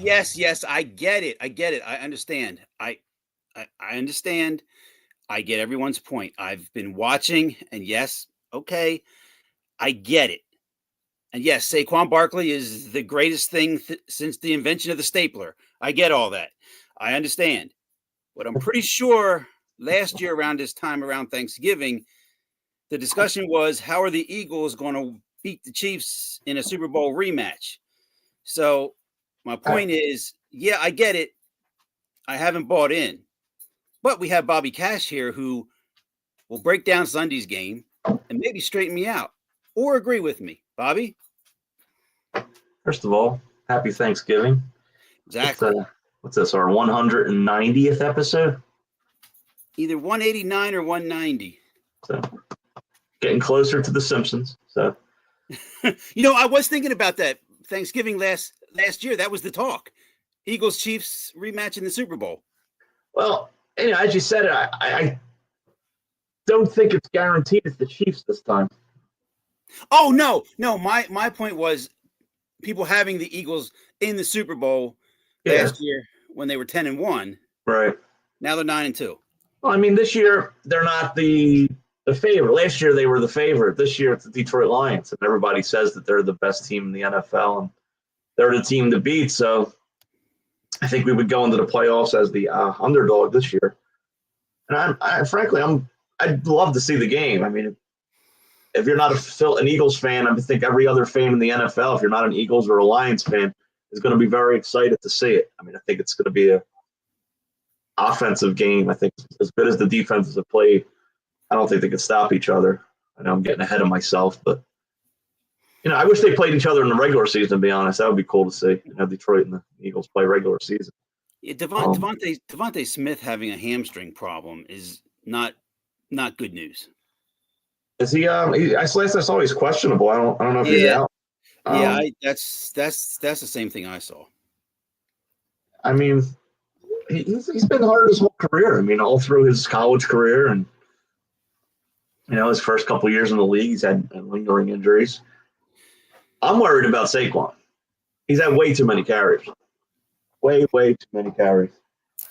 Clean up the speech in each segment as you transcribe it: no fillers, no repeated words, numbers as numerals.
Yes. I get it. I understand. I understand. I get everyone's point. I've been watching, and yes, okay, I get it. And yes, Saquon Barkley is the greatest thing since the invention of the stapler. I get all that. I understand. But I'm pretty sure last year around this time, around Thanksgiving, the discussion was how are the Eagles going to beat the Chiefs in a Super Bowl rematch? So my point is, yeah, I get it. I haven't bought in. But we have Bobby Cash here who will break down Sunday's game and maybe straighten me out or agree with me. Bobby? First of all, happy Thanksgiving. Exactly. What's this, our 190th episode? Either 189 or 190. So getting closer to The Simpsons. So I was thinking about that Thanksgiving last year. That was the talk. Eagles Chiefs rematch in the Super Bowl. Well, as you said, I don't think it's guaranteed it's the Chiefs this time. Oh no. My point was people having the Eagles in the Super Bowl last year when they were 10-1. Right. Now they're 9-2. Well, I mean, this year they're not the favorite. Last year they were the favorite. This year it's the Detroit Lions, and everybody says that they're the best team in the NFL and they're the team to beat. So I think we would go into the playoffs as the underdog this year. And I'd love to see the game. I mean, if you're not an Eagles fan, I think every other fan in the NFL, if you're not an Eagles or a Lions fan, is going to be very excited to see it. I mean, I think it's going to be a offensive game. I think as good as the defenses have played, I don't think they could stop each other. I know I'm getting ahead of myself, but I wish they played each other in the regular season, to be honest. That would be cool to see. Have Detroit and the Eagles play regular season. Yeah, Devontae Smith having a hamstring problem is not good news. Is he? Last I saw he's questionable. I don't know if he's out. That's the same thing I saw. I mean, he's been hurt his whole career. I mean, all through his college career and his first couple of years in the league, he's had lingering injuries. I'm worried about Saquon. He's had way too many carries. Way too many carries.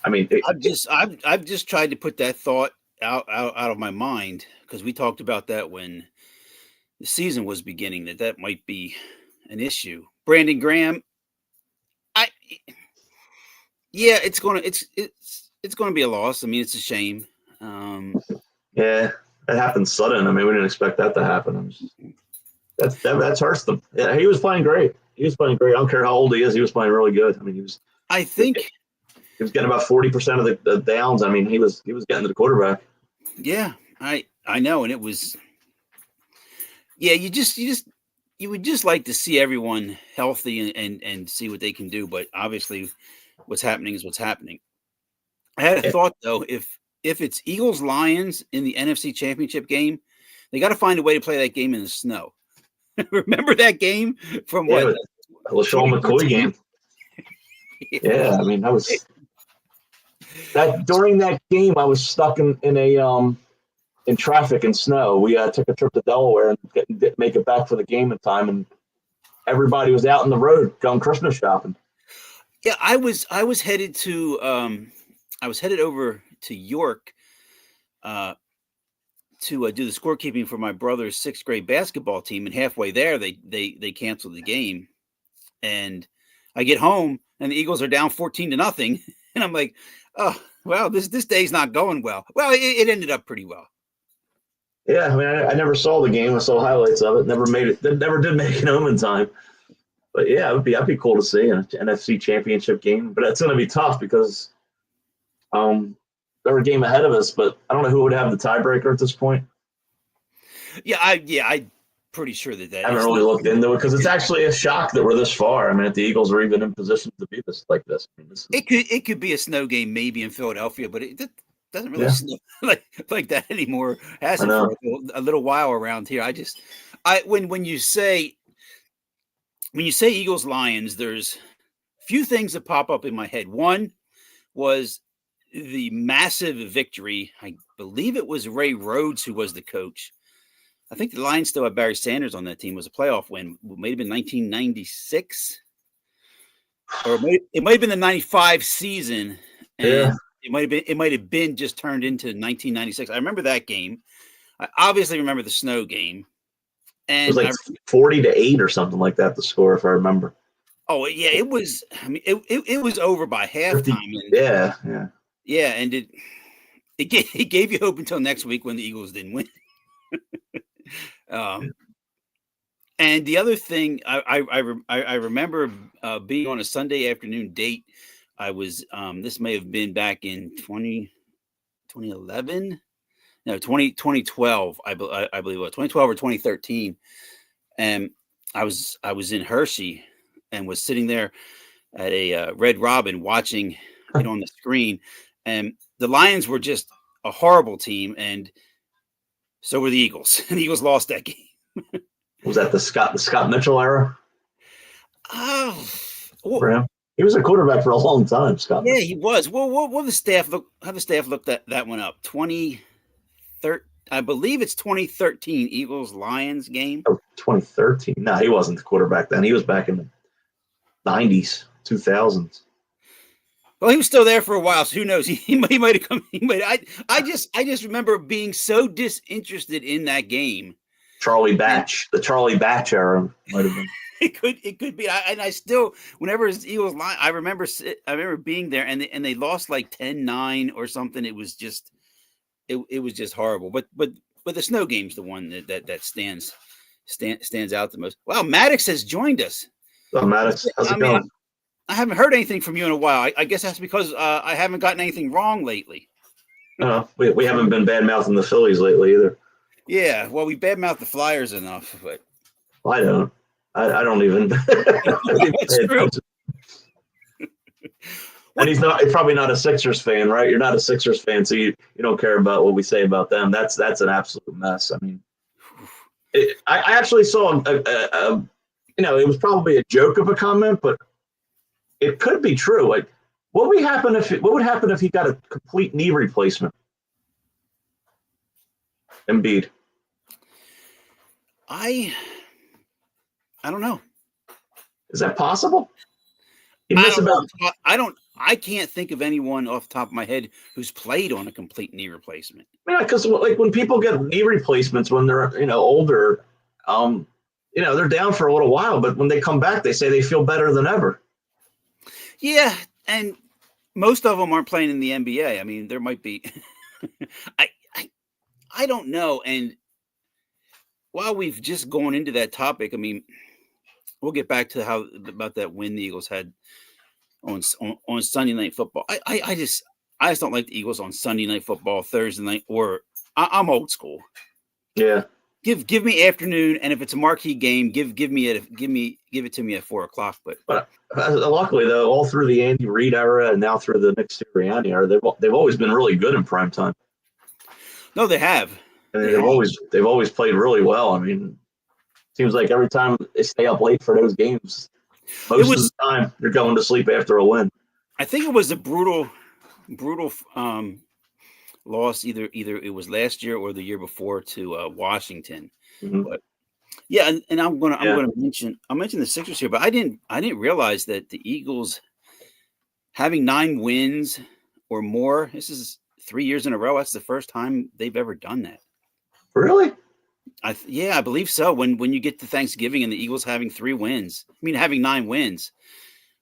I mean, I've just tried to put that thought out of my mind because we talked about that when the season was beginning, that might be an issue. Brandon Graham, it's gonna be a loss. I mean, it's a shame. Yeah, it happened sudden. I mean, we didn't expect that to happen. That's hurts them. Yeah, he was playing great. I don't care how old he is. He was playing really good. I mean, he was getting about 40% of the downs. I mean, he was getting to the quarterback. Yeah, I know, and it was. Yeah, you would just like to see everyone healthy and see what they can do, but obviously, what's happening is what's happening. I had a thought though, if it's Eagles Lions in the NFC Championship game, they got to find a way to play that game in the snow. Remember that game from what? LaShawn McCoy game. Yeah, I mean that was that during that game. I was stuck in traffic and snow. We took a trip to Delaware and didn't make it back for the game in time, and everybody was out on the road going Christmas shopping. Yeah, I was headed to over to York to do the scorekeeping for my brother's 6th grade basketball team, and halfway there they canceled the game, and I get home and the Eagles are down 14-0, and I'm like, oh well, this day's not going well. Well, it ended up pretty well. Yeah, I mean, I never saw the game. I saw highlights of it. Never did make it home in time. But yeah, that'd be cool to see an NFC Championship game. But it's going to be tough because they're a game ahead of us. But I don't know who would have the tiebreaker at this point. Yeah, I'm pretty sure that I haven't really looked into it because it's actually a shock that we're this far. I mean, if the Eagles are even in position to be like this. I mean, it could be a snow game maybe in Philadelphia, but it doesn't really snow like that anymore. Hasn't for a little while around here. When you say Eagles Lions, there's few things that pop up in my head. One was the massive victory. I believe it was Ray Rhodes who was the coach. I think the Lions still had Barry Sanders on that team. It was a playoff win. It may have been 1996. or it might have been the 95 season, Yeah. and it might have been just turned into 1996. I remember that game. I obviously remember the snow game, It was and like 40-8 or something like that, the score, if I remember. oh yeah, it was. I mean, it was over by 50, halftime, and yeah. yeah, and it gave you hope until next week when the Eagles didn't win. Um, and the other thing, I remember being on a Sunday afternoon date. I was this may have been back in 2011, no 2012. I believe it was 2012 or 2013, and I was in Hershey and was sitting there at a Red Robin watching it on the screen, and the Lions were just a horrible team, and so were the Eagles. And the Eagles lost that game. Was that the Scott Mitchell era Oh, for him? He was a quarterback for a long time, Scott. yeah, he was. Well, what the staff look? How the staff looked that one up? 2013, I believe it's 2013 Eagles Lions game. Oh, 2013. No, he wasn't the quarterback then. He was back in the 90s, 2000s. Well, he was still there for a while, so who knows? He might have come. I just remember being so disinterested in that game. Charlie Batch, the Charlie Batch era might have been. It could be. I still, whenever it's Eagles line, I remember being there, and they lost like 10-9 or something. It was just it was just horrible. But the snow game's the one that stands out the most. Wow, Maddox has joined us. Oh, Maddox, how's it going? I haven't heard anything from you in a while. I guess that's because I haven't gotten anything wrong lately. We haven't been bad mouthing the Phillies lately either. Yeah, well, we badmouth the Flyers enough, but I don't. I don't even. That's true. And he's probably not a Sixers fan, right? You're not a Sixers fan, so you don't care about what we say about them. That's an absolute mess. I mean, I actually saw it was probably a joke of a comment, but it could be true. Like, what would happen if he got a complete knee replacement? Embiid. I don't know. Is that possible? I can't think of anyone off the top of my head who's played on a complete knee replacement. Yeah, because like when people get knee replacements when they're older, they're down for a little while, but when they come back, they say they feel better than ever. Yeah, and most of them aren't playing in the NBA. I mean, there might be. I don't know. And while we've just gone into that topic, I mean, we'll get back to about that win the Eagles had on Sunday Night Football. I just don't like the Eagles on Sunday Night Football, Thursday night, or I'm old school. Yeah. Give me afternoon, and if it's a marquee game, give it to me at 4:00. But luckily, though, all through the Andy Reid era and now through the Nick Sirianni era, they've always been really good in prime time. No, they have. And they've always played really well. I mean, seems like every time they stay up late for those games, most of the time they're going to sleep after a win. I think it was a brutal loss. Either it was last year or the year before to Washington. Mm-hmm. But yeah, and I'm gonna mention the Sixers here, but I didn't realize that the Eagles having 9 wins or more. This is 3 years in a row. That's the first time they've ever done that. Really? I believe so. When you get to Thanksgiving and the Eagles having 3 wins, having 9 wins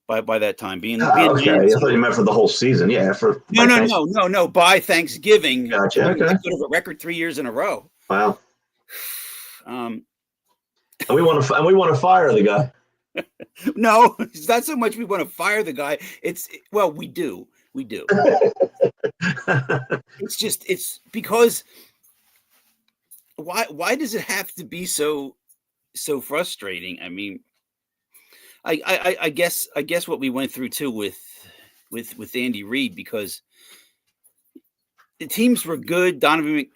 by that time being. Okay, I thought you meant for the whole season. Yeah, no. By Thanksgiving, gotcha. Okay, sort of a record 3 years in a row. Wow. And we want to fire the guy. No, it's not so much we want to fire the guy. We do. It's because why does it have to be so frustrating? I mean, I guess what we went through too with Andy Reid, because the teams were good. Donovan,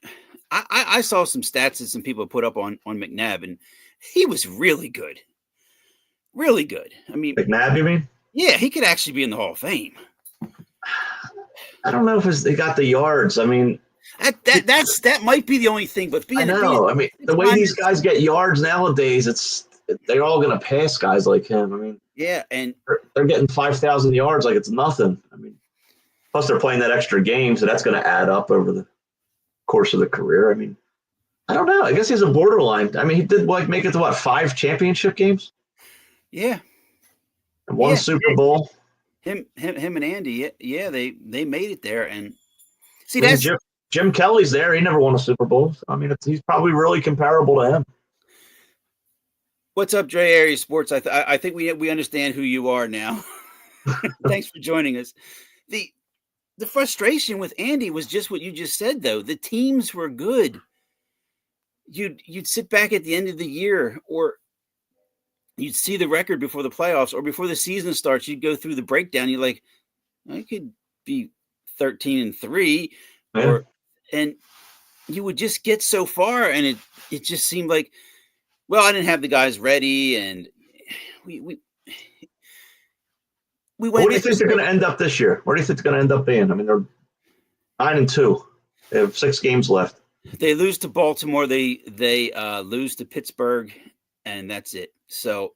I saw some stats that some people put up on McNabb, and he was really good. Really good. I mean, McNabb, you mean? Yeah, he could actually be in the Hall of Fame. I don't know if they got the yards. I mean, that might be the only thing. But the way these guys get yards nowadays, it's they're all going to pass guys like him. I mean, Yeah, and they're getting 5,000 yards like it's nothing. I mean, plus they're playing that extra game, so that's going to add up over the course of the career. I mean, I don't know. I guess he's a borderline. I mean, he did like make it to what, 5 championship games yeah, and one yeah, Super Bowl. him, and Andy, yeah, they made it there, and see I mean, that's Jim Kelly's there. He never won a Super Bowl. So, I mean, he's probably really comparable to him. what's up, Dre Area Sports. I think we understand who you are now. Thanks for joining us. The frustration with Andy was just what you just said, though. The teams were good. You'd sit back at the end of the year, or you'd see the record before the playoffs, or before the season starts. You'd go through the breakdown. You're like, I could be 13-3, Yeah. and you would just get so far, and it just seemed like, well, I didn't have the guys ready, and we went. What do you think they're going to end up this year? Where do you think they're going to end up being? I mean, they're 9-2. They have 6 games left. They lose to Baltimore. They lose to Pittsburgh, and that's it. So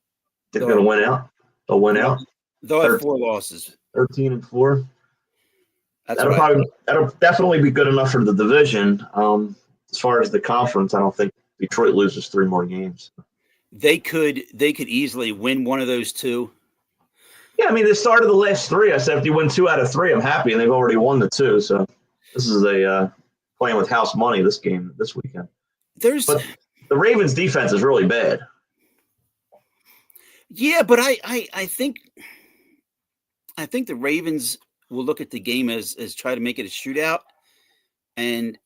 They're going to win out. They'll win out. They'll have 4 losses. 13-4. That'll definitely be good enough for the division. As far as the conference, I don't think Detroit loses 3 more games. They could easily win one of those 2. Yeah, I mean, they started the last 3. I said if you win 2 out of 3, I'm happy, and they've already won the 2. So this is a playing with house money this game this weekend. But the Ravens' defense is really bad. Yeah, but I think the Ravens will look at the game as try to make it a shootout, and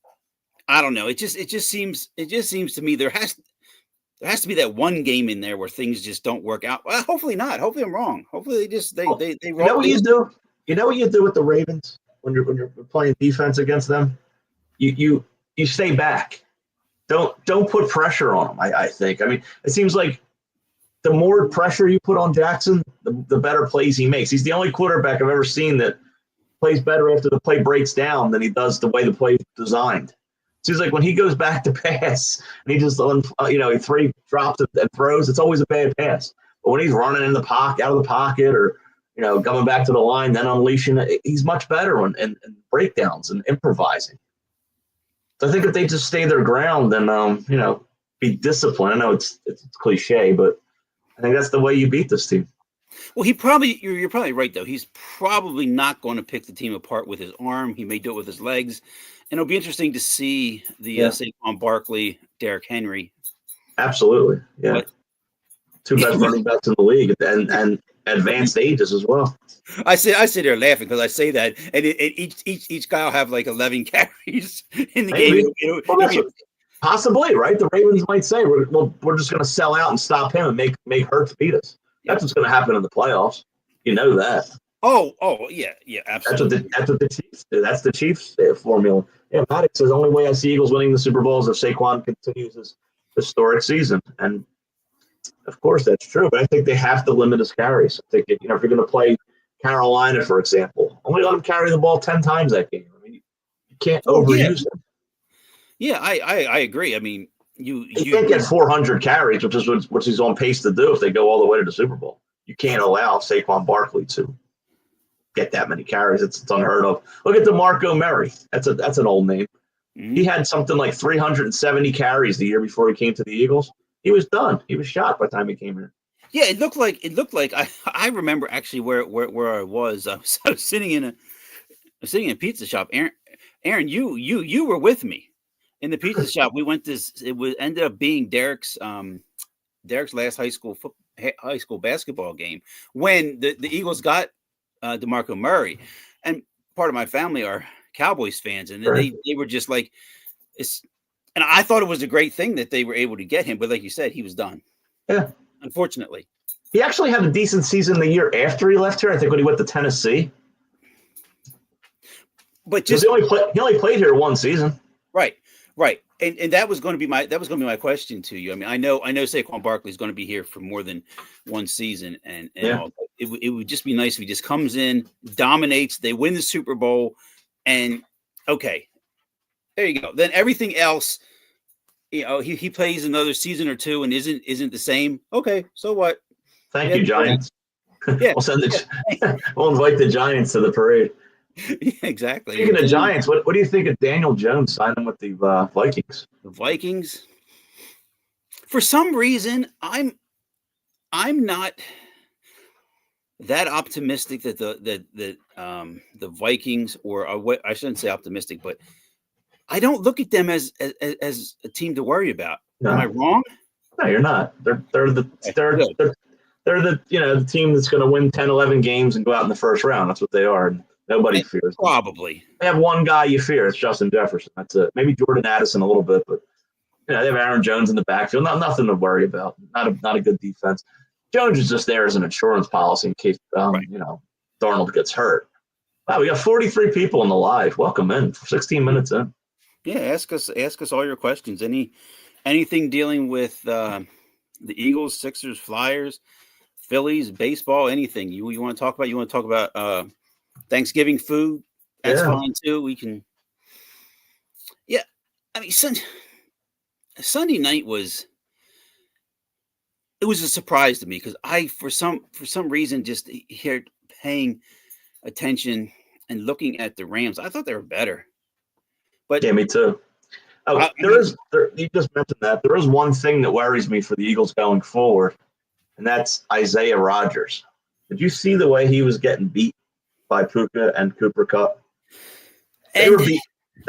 I don't know. It just seems to me there has to be that one game in there where things just don't work out. Well, hopefully not. Hopefully I'm wrong. Hopefully they roll. You know what you do? You know what you do with the Ravens when you're playing defense against them? You stay back. Don't put pressure on them. I think. I mean, it seems like the more pressure you put on Jackson, the better plays he makes. He's the only quarterback I've ever seen that plays better after the play breaks down than he does the way the play is designed. Seems like when he goes back to pass and he just he 3 drops and throws, it's always a bad pass. But when he's running in the pocket, out of the pocket, or coming back to the line, then unleashing it, he's much better on and breakdowns and improvising. So I think if they just stay their ground and be disciplined. I know it's cliche, but I think that's the way you beat this team. Well, you're probably right, though. He's probably not going to pick the team apart with his arm. He may do it with his legs. And it'll be interesting to see the Saquon Barkley, Derrick Henry. Absolutely. Yeah. But 2 best running backs in the league and advanced ages as well. I sit there laughing because I say that, and each guy will have like 11 carries in the game. Possibly, right? The Ravens might say, we're just going to sell out and stop him and make Hurts beat us. That's what's going to happen in the playoffs. You know that. Oh, yeah, absolutely. That's what the Chiefs do. That's the Chiefs formula. Yeah, Maddox says the only way I see Eagles winning the Super Bowl is if Saquon continues his historic season. And of course that's true, but I think they have to limit his carries. I think if you're going to play Carolina, for example, only let him carry the ball 10 times that game. I mean, you can't overuse him. Yeah, I agree. I mean, you can't get 400 carries, which is what he's on pace to do if they go all the way to the Super Bowl. You can't allow Saquon Barkley to get that many carries. It's unheard of. Look at DeMarco Murray. That's an old name. Mm-hmm. He had something like 370 carries the year before he came to the Eagles. He was done. He was shot by the time he came here. Yeah, it looked like I remember actually where I was. I was sitting in a pizza shop. Aaron, you were with me in the pizza shop. We went ended up being Derek's last high school basketball game when the Eagles got DeMarco Murray, and part of my family are Cowboys fans, and they were just like, and I thought it was a great thing that they were able to get him, but like you said, he was done. Yeah, unfortunately. He actually had a decent season the year after he left here. I think when he went to Tennessee. But he only played here 1 season. Right. And that was going to be my question to you. I mean, I know Saquon Barkley is going to be here for more than 1 season, and all. It would just be nice if he just comes in, dominates, they win the Super Bowl, and okay, there you go. Then everything else he plays another season or two and isn't the same. Okay, so what? Thank Yeah, you, Giants. yeah, We'll send yeah. we'll invite the Giants to the parade. Yeah, exactly. Speaking of Giants, what do you think of Daniel Jones signing with the Vikings? The Vikings. For some reason, I'm not that optimistic that the Vikings or what I shouldn't say optimistic, but I don't look at them as a team to worry about. Am I No, wrong? no, you're not. They're the Okay, good. they're the the team that's going to win 10, 11 games and go out in the first round. That's what they are. And nobody fears them. Probably. They have one guy you fear. It's Justin Jefferson. That's it. Maybe Jordan Addison a little bit, but they have Aaron Jones in the backfield. Nothing to worry about. Not a good defense. Jones is just there as an insurance policy in case Right. Darnold gets hurt. Wow, we got 43 people in the live. Welcome in. 16 minutes in. Yeah, ask us all your questions. Anything dealing with the Eagles, Sixers, Flyers, Phillies, baseball, anything you want to talk about? You want to talk about Thanksgiving food? That's fine too. We can. Yeah, I mean, Sunday night was a surprise to me because I for some reason just here paying attention and looking at the Rams. I thought they were better, but Yeah, me too. Oh, you just mentioned that. There is one thing that worries me for the Eagles going forward, and that's Isaiah Rodgers. Did you see the way he was getting beat by Puka and Cooper Kupp? They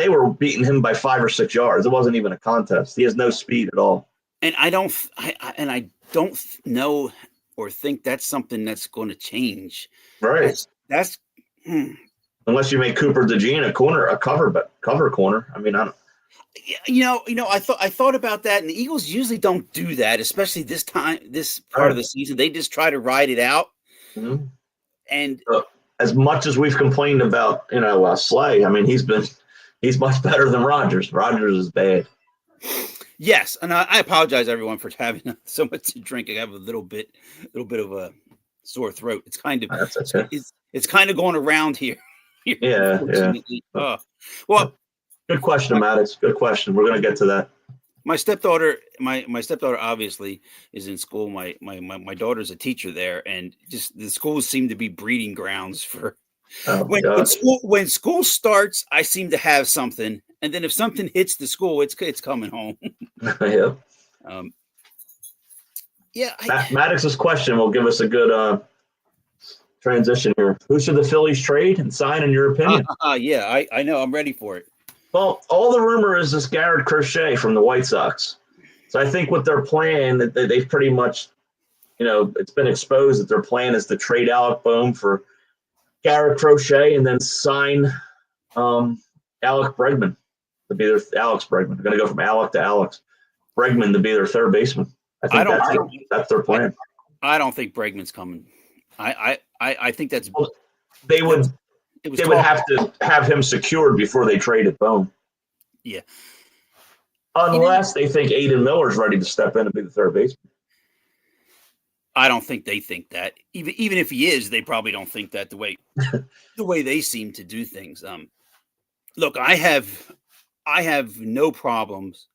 were beating him by 5 or 6 yards. It wasn't even a contest. He has no speed at all. And I don't know or think that's something that's going to change. Right. That's unless you make Cooper DeJean a cover corner. I mean, I don't. I thought about that, and the Eagles usually don't do that, especially this part of the season. They just try to ride it out. Mm-hmm. And as much as we've complained about, Slay, I mean, he's much better than Rodgers. Rodgers is bad. Yes, and I apologize everyone for having so much to drink. I have a little bit of a sore throat. It's kind of That's okay. it's kind of going around here. Yeah. Well, good question, Maddox. Good question. We're going to get to that. My stepdaughter, my stepdaughter obviously is in school. My daughter's a teacher there, and just the schools seem to be breeding grounds for when school starts. I seem to have something, and then if something hits the school, it's coming home. Yeah. Maddox's question will give us a good transition here. Who should the Phillies trade and sign, in your opinion? Yeah, I know. I'm ready for it. Well, all the rumor is this Garrett Crochet from the White Sox. So I think what their plan, they've pretty much, it's been exposed that their plan is to trade Alec Bohm for Garrett Crochet and then sign Alex Bregman to be Alex Bregman. They're going to go from Alec to Alex Bregman to be their third baseman. I think that's their plan. I don't think Bregman's coming. I think that's they would have to have him secured before they traded Bohm. Yeah. Unless they think Aiden Miller's ready to step in and be the third baseman. I don't think they think that. Even if he is, they probably don't think that the way they seem to do things. Look, I have no problems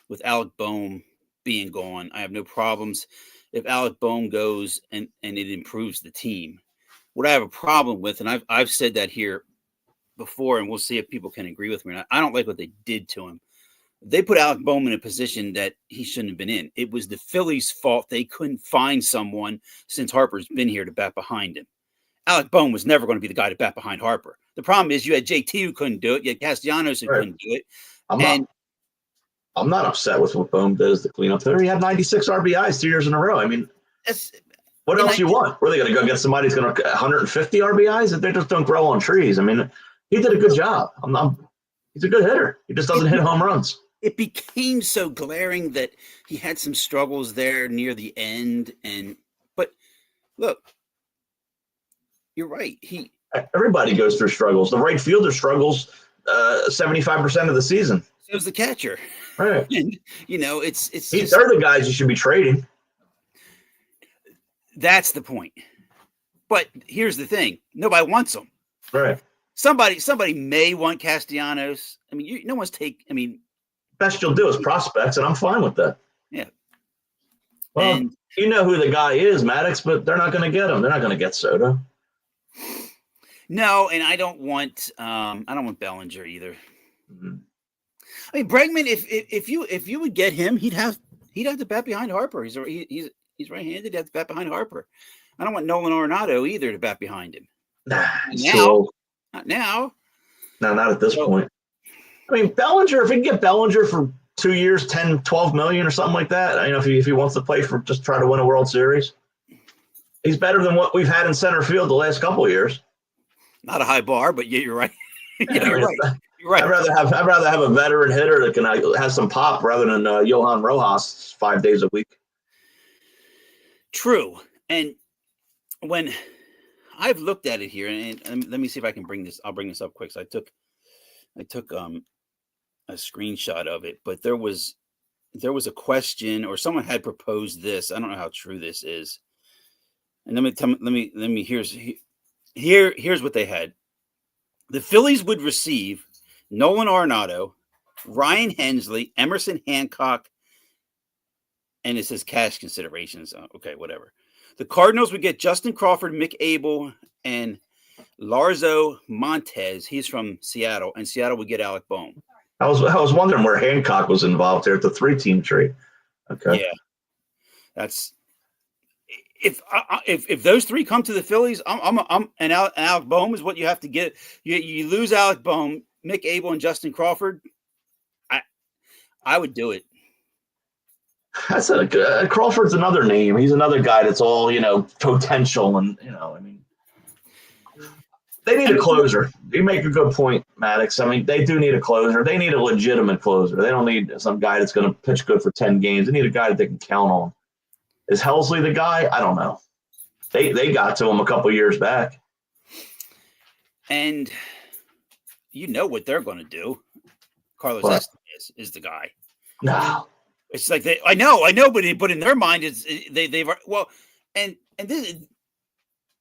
with Alec Bohm being gone. I have no problems if Alec Bohm goes and it improves the team. What I have a problem with, and I've said that here before, and we'll see if people can agree with me. I don't like what they did to him. They put Alec Bohm in a position that he shouldn't have been in. It was the Phillies' fault. They couldn't find someone since Harper's been here to bat behind him. Alec Bohm was never going to be the guy to bat behind Harper. The problem is you had JT who couldn't do it. You had Castellanos who couldn't do it. I'm not upset with what Bohm does to clean up there. He had 96 RBIs 2 years in a row. I mean, what else you want? Were they going to go get somebody who's going to 150 RBIs? They just don't grow on trees. I mean, he did a good job. He's a good hitter. He just doesn't hit home runs. It became so glaring that he had some struggles there near the end. But look, you're right. Everybody goes through struggles. The right fielder struggles 75% of the season. So's the catcher. Right. And, they're the guys you should be trading. That's the point. But here's the thing. Nobody wants them. Right. Somebody may want Castellanos. I mean, no one's best you'll do is prospects, and I'm fine with that. Yeah. Well, And you know who the guy is, Maddox, but they're not going to get him. They're not going to get Soto. no, and I don't want Bellinger either. Mm-hmm. I mean, Bregman, if you would get him, he'd have to bat behind Harper. He's right-handed. He'd have to bat behind Harper. I don't want Nolan Arenado either to bat behind him. Nah, Now, not now. No, not at this point. I mean, Bellinger, if we can get Bellinger for 2 years, 10, 12 million or something like that, you know, if he wants to play for just try to win a World Series, he's better than what we've had in center field the last couple of years. Not a high bar, but yeah, you're right. You're right. I'd rather have a veteran hitter that can have some pop rather than Johan Rojas 5 days a week. True. And when I've looked at it here, and let me see if I can bring this. I'll bring this up quick. So I took a screenshot of it, but there was a question, or someone had proposed this. I don't know how true this is. And here's what they had. The Phillies would receive Nolan Arenado, Ryan Hensley, Emerson Hancock, and it says cash considerations. Okay, whatever. The Cardinals would get Justin Crawford, Mick Abel, and Larzo Montez. He's from Seattle, and Seattle would get Alec Bohm. I was wondering where Hancock was involved there at the 3-team tree. Okay. Yeah, that's if those three come to the Phillies, and Alec Bohm is what you have to get. You lose Alec Bohm, Mick Abel, and Justin Crawford. I would do it. That's Crawford's another name. He's another guy that's all, potential. And, I mean, they need a closer. You make a good point, Maddox. I mean, they do need a closer. They need a legitimate closer. They don't need some guy that's going to pitch good for 10 games. They need a guy that they can count on. Is Helsley the guy? I don't know. They got to him a couple years back. And you know what they're going to do. Carlos Estevez is the guy. No. It's like I know, but in their mind, they've and this.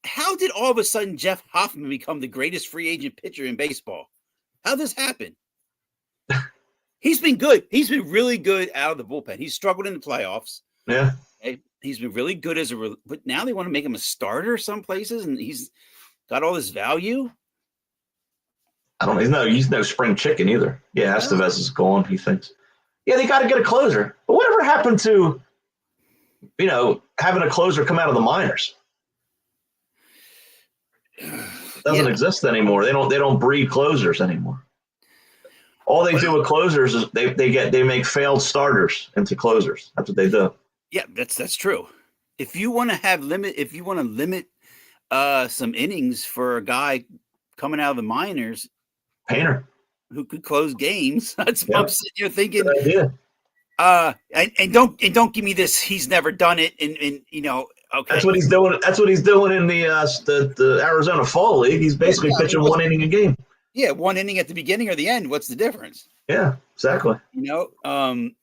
How did all of a sudden Jeff Hoffman become the greatest free agent pitcher in baseball? How did this happen? He's been good. He's been really good out of the bullpen. He's struggled in the playoffs. Yeah, he's been really good but now they want to make him a starter some places, and he's got all this value. I don't know. He's no spring chicken either. Yeah, Estevez is gone. He thinks. Yeah, they got to get a closer. But whatever happened to, having a closer come out of the minors? It doesn't exist anymore. They don't breed closers anymore. All they do with closers is they make failed starters into closers. That's what they do. Yeah, that's true. If you want to limit some innings for a guy coming out of the minors, Painter, who could close games. That's what I'm sitting here thinking. Good idea. And don't give me this. He's never done it. And okay. That's what he's doing. That's what he's doing in the Arizona Fall League. He's basically pitching one inning a game. Yeah, one inning at the beginning or the end. What's the difference? Yeah, exactly. We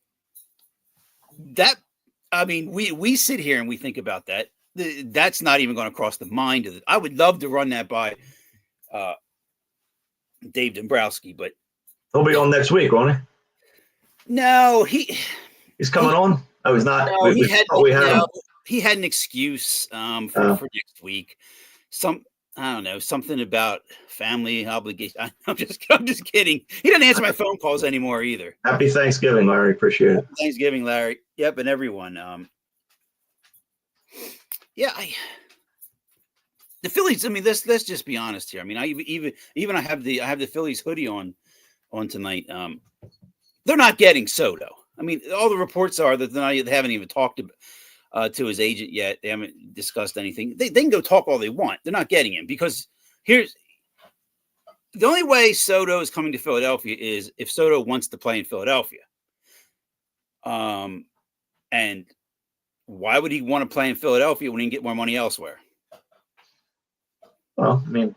sit here and we think about that. That's not even going to cross the mind of it. I would love to run that by Dave Dombrowski, but he'll be on next week, won't he? No, he's coming on. Oh, he's not. No, he had an excuse for next week. I don't know, something about family obligation. I'm just kidding. He doesn't answer my phone calls anymore either. Happy Thanksgiving, Larry. Appreciate it. Happy Thanksgiving, Larry. Yep, and everyone. The Phillies. I mean, let's just be honest here. I mean, I have the Phillies hoodie on tonight. They're not getting Soto. I mean, all the reports are that they haven't even talked to his agent yet. They haven't discussed anything. They can go talk all they want. They're not getting him because here's the only way Soto is coming to Philadelphia is if Soto wants to play in Philadelphia. And why would he want to play in Philadelphia when he can get more money elsewhere? Well, I mean,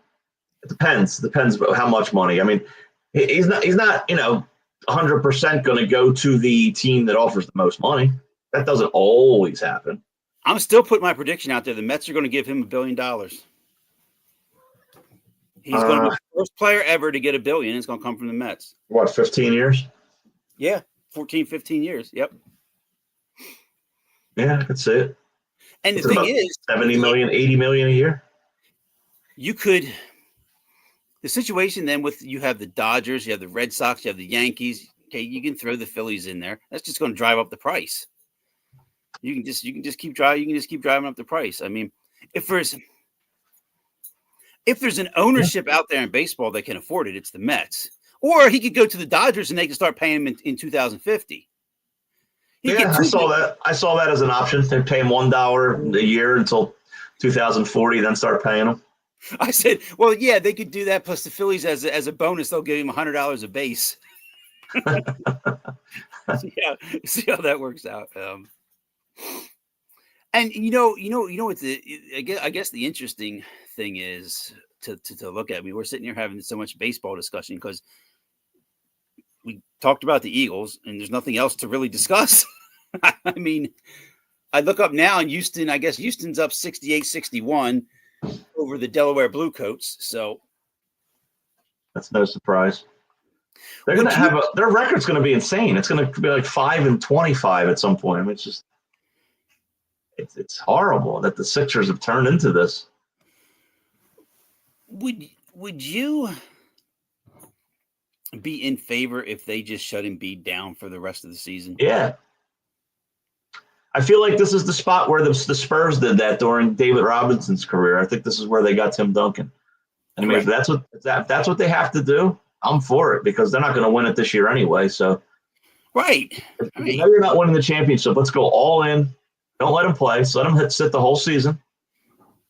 it depends. It depends about how much money. I mean, he's not 100% going to go to the team that offers the most money. That doesn't always happen. I'm still putting my prediction out there. The Mets are going to give him $1 billion. He's going to be the first player ever to get $1 billion. It's going to come from the Mets. What, 15 years? Yeah. 14, 15 years. Yep. Yeah, I could see it. And It's the thing about is, 70 million, 80 million a year. you could the situation then with you have the Dodgers, you have the Red Sox, you have the Yankees. Okay, you can throw the Phillies in there. That's just going to drive up the price. You can just keep driving up the price. I mean, if there's an ownership out there in baseball that can afford it, it's the Mets. Or he could go to the Dodgers and they can start paying him in 2050. Yeah, I saw that. I saw that as an option. They pay him $1 a year until 2040, then start paying him. I said, well, yeah, they could do that. Plus the Phillies as a bonus, they'll give him $100 a base. see how that works out. And what I guess the interesting thing is to look at. I mean, we're sitting here having so much baseball discussion because we talked about the Eagles and there's nothing else to really discuss. I mean, I look up now and Houston, I guess Houston's up 68-61 over the Delaware Bluecoats. So that's no surprise. They're going to have their record's going to be insane. It's going to be like 5-25 at some point. I mean, it's horrible that the Sixers have turned into this. Would you be in favor if they just shut Embiid down for the rest of the season? Yeah. I feel like this is the spot where the Spurs did that during David Robinson's career. I think this is where they got Tim Duncan. And I mean, if that's what they have to do, I'm for it because they're not going to win it this year anyway. So, right. If you know you're not winning the championship, let's go all in. Don't let him play. So let him sit the whole season.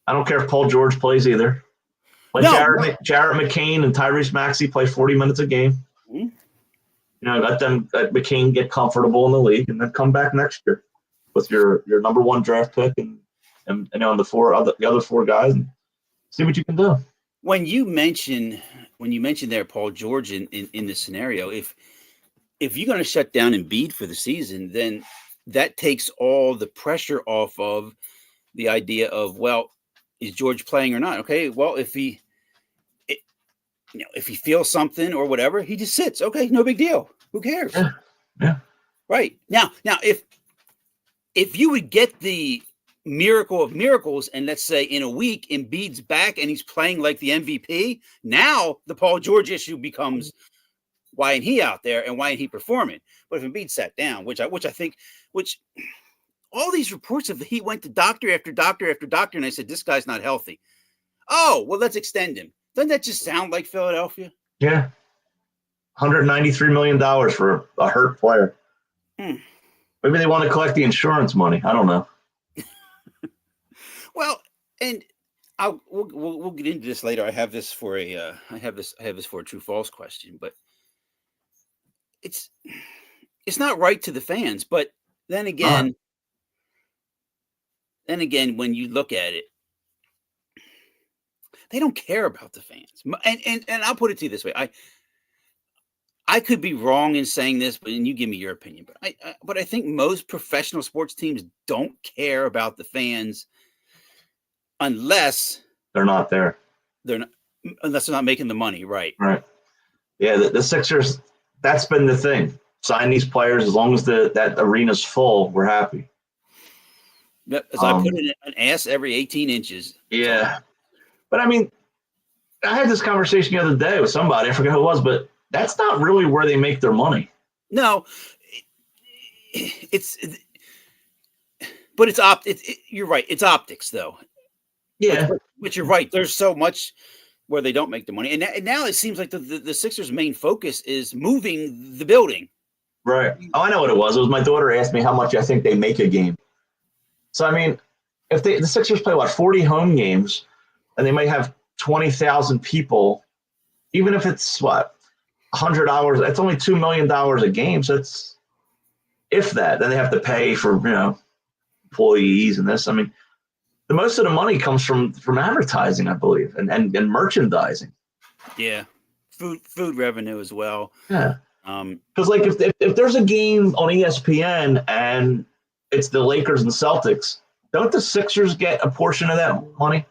I don't care if Paul George plays either. Let Jarrett McCain and Tyrese Maxey play 40 minutes a game. Mm-hmm. Let McCain get comfortable in the league and then come back next year with your number one draft pick and on the other four guys and see what you can do. When you mentioned there Paul George in this scenario, if you're going to shut down Embiid for the season, then that takes all the pressure off of the idea of, well, is George playing or not? Okay, well, if he feels something or whatever, he just sits. Okay, no big deal. Who cares? Yeah. Right. Now if you would get the miracle of miracles and let's say in a week Embiid's back and he's playing like the MVP, now the Paul George issue becomes why ain't he out there and why ain't he performing? But if Embiid sat down, which all these reports of he went to doctor after doctor after doctor and I said, this guy's not healthy. Oh, well, let's extend him. Doesn't that just sound like Philadelphia? Yeah. $193 million for a hurt player. Maybe they want to collect the insurance money. I don't know. Well, and we'll get into this later. I have this for a true false question, but it's not right to the fans. But then again, when you look at it, they don't care about the fans. And I'll put it to you this way: I could be wrong in saying this, and you give me your opinion. But I think most professional sports teams don't care about the fans unless they're not there. Unless they're not making the money, right? Right. Yeah, the Sixers. That's been the thing. Sign these players as long as that arena's full. We're happy. Yep. As I put in an ass every 18 inches. Yeah. But I mean, I had this conversation the other day with somebody. I forget who it was, but that's not really where they make their money. No, you're right. It's optics, though. Yeah, but you're right. There's so much where they don't make the money, and now it seems like the Sixers' main focus is moving the building. Right. Oh, I know what it was. It was my daughter asked me how much I think they make a game. So I mean, if the Sixers play 40 home games, and they might have 20,000 people, even if it's $100, that's only $2 million a game. So it's if that, then they have to pay for employees and this. I mean, the most of the money comes from advertising, I believe, and merchandising. Yeah, food revenue as well. Yeah, because if there's a game on ESPN and it's the Lakers and Celtics, don't the Sixers get a portion of that money?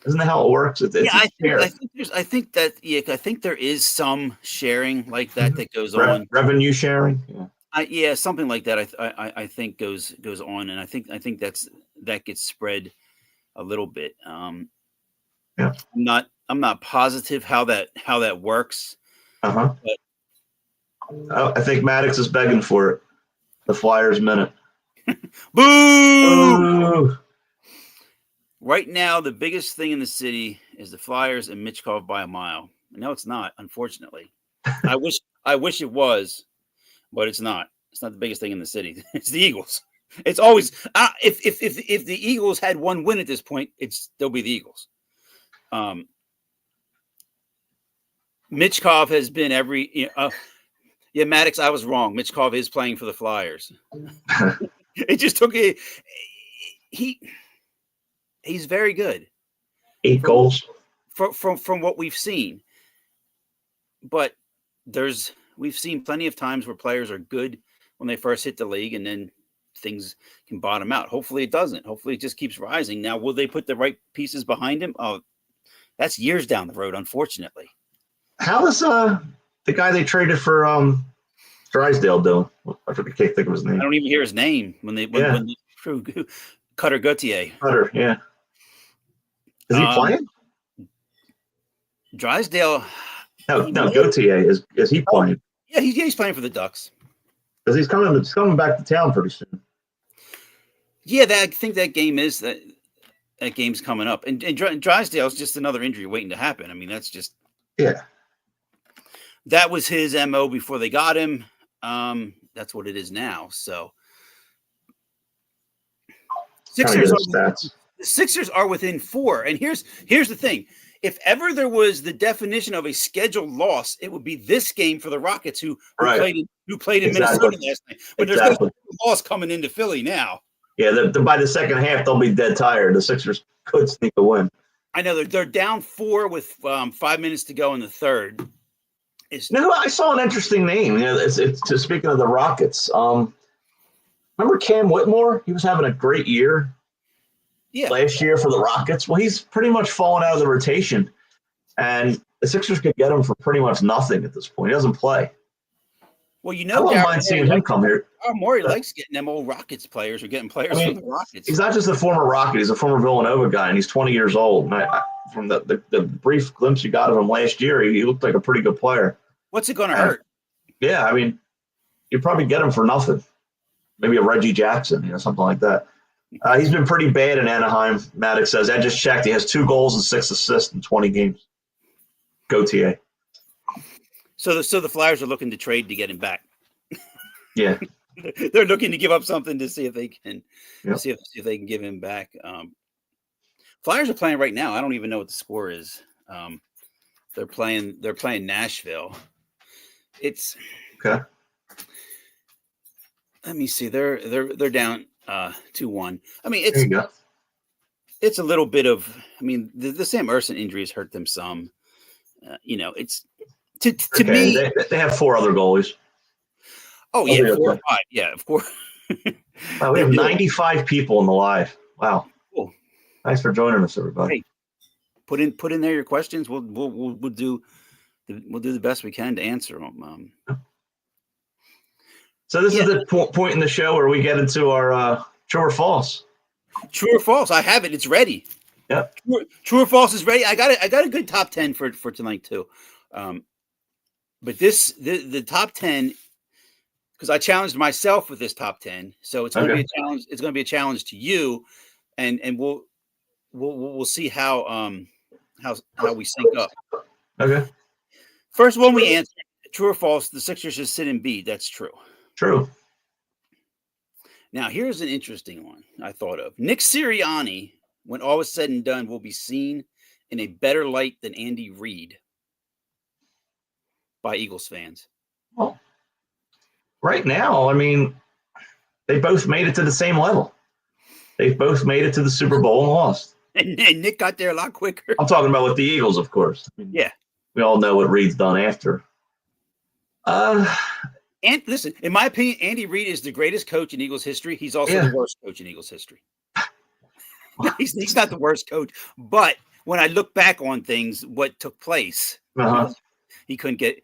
Isn't that how it works? I think there is some sharing like that goes on. Revenue sharing. Yeah. Yeah, something like that. I think goes on, and I think that gets spread a little bit. Yeah. I'm not positive how that works, Uh huh. but I think Maddox is begging for it. The Flyers minute. boo! Oh, Right now, the biggest thing in the city is the Flyers and Mitchkov by a mile. No, it's not. Unfortunately, I wish it was, but it's not. It's not the biggest thing in the city. It's the Eagles. It's always if the Eagles had one win at this point, it'd still be the Eagles. Um, Mitchkov has been yeah, Maddox. I was wrong. Mitchkov is playing for the Flyers. It just took a he. He's very good 8 from goals. from what we've seen, but we've seen plenty of times where players are good when they first hit the league, and then things can bottom out. Hopefully, it doesn't. Hopefully, it just keeps rising. Now, will they put the right pieces behind him? Oh, that's years down the road, unfortunately. How is the guy they traded for Drysdale doing? I can't think of his I name. don't even hear his name Yeah. when Cutter Gauthier. Cutter, yeah. Is he playing? Drysdale. No, Gauthier is he playing? Yeah, he's playing for the Ducks. Because he's coming back to town pretty soon. Yeah, I think that game's coming up, and Drysdale's just another injury waiting to happen. I mean, that's just that was his MO before they got him. That's what it is now. So the Sixers are within 4, and here's the thing: if ever there was the definition of a scheduled loss, it would be this game for the Rockets, who played in Minnesota last night. But there's no loss coming into Philly now. Yeah, by the second half, they'll be dead tired. The Sixers could sneak a win. I know they're down 4 with 5 minutes to go in the third. I saw an interesting name. Speaking of the Rockets, remember Cam Whitmore? He was having a great year last year for the Rockets. Well, he's pretty much fallen out of the rotation, and the Sixers could get him for pretty much nothing at this point. He doesn't play. Well, I wouldn't mind seeing him come here. Morey likes getting them old Rockets players or getting players from the Rockets. He's not just a former Rocket; he's a former Villanova guy, and he's 20 years old. And from the brief glimpse you got of him last year, he looked like a pretty good player. What's it going to hurt? Yeah, I mean, you'd probably get him for nothing. Maybe a Reggie Jackson, something like that. He's been pretty bad in Anaheim, Maddox says. I just checked. He has 2 goals and 6 assists in 20 games. Gauthier. So the Flyers are looking to trade to get him back. Yeah. They're looking to give up something to see if they can see if they can give him back. Flyers are playing right now. I don't even know what the score is. They're playing Nashville. It's okay. Let me see. They're down 2-1. I mean, it's a little bit of. I mean, the Sam Ersson injuries hurt them some. It's to me. They have 4 other goalies. Oh yeah, 4 or 5. Yeah, of course. Wow, we have 95 people in the live. Wow. Cool. Thanks for joining us, everybody. Hey, put in there your questions. We'll do the best we can to answer them. So this is the point in the show where we get into our true or false. True or false? I have it. It's ready. Yeah. True or false is ready. I got a good top 10 for tonight too. But the top 10, because I challenged myself with this top 10, so it's going to be a challenge. It's going to be a challenge to you, and we'll see how we sync up. Okay. First one we answered, true or false, the Sixers should sit in B. That's true. True. Now, here's an interesting one I thought of. Nick Sirianni, when all is said and done, will be seen in a better light than Andy Reid by Eagles fans. Well, right now, I mean, they both made it to the same level. They both made it to the Super Bowl and lost. And Nick got there a lot quicker. I'm talking about with the Eagles, of course. Yeah. We all know what Reid's done after. And listen, in my opinion, Andy Reid is the greatest coach in Eagles history. He's also the worst coach in Eagles history. He's not the worst coach, but when I look back on things, what took place, he couldn't get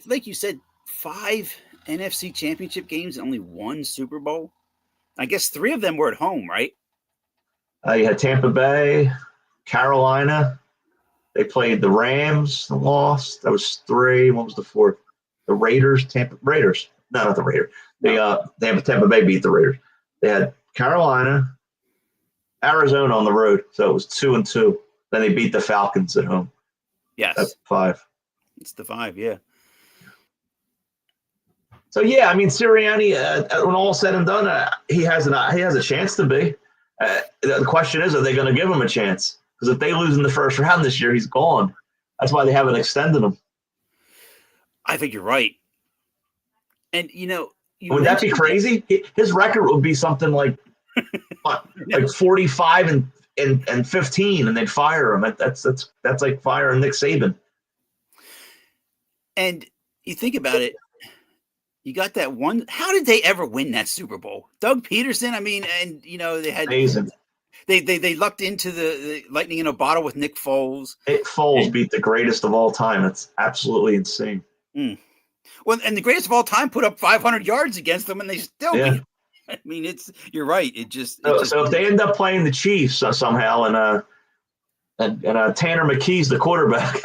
like you said, 5 NFC Championship games and only one Super Bowl? I guess 3 of them were at home, right? You had Tampa Bay, Carolina. They played the Rams and lost. That was 3. What was the 4th? The Raiders, Tampa Raiders. No, not the Raiders. Tampa Bay beat the Raiders. They had Carolina, Arizona on the road, so it was 2-2. Then they beat the Falcons at home. Yes, that's 5. It's the 5, yeah. So yeah, I mean Sirianni, when all said and done, he has a chance to be. The question is, are they going to give him a chance? Because if they lose in the first round this year, he's gone. That's why they haven't extended him. I think you're right. And would that be crazy? His record would be something like 45 and 15, and they'd fire him. That's like firing Nick Saban. And you think about it, you got that one. How did they ever win that Super Bowl? Doug Peterson. I mean, and they had amazing. They lucked into the lightning in a bottle with Nick Foles. Nick Foles beat the greatest of all time. It's absolutely insane. Mm. Well, and the greatest of all time put up 500 yards against them, and they still beat. I mean, you're right. So if they end up playing the Chiefs somehow, and Tanner McKee's the quarterback,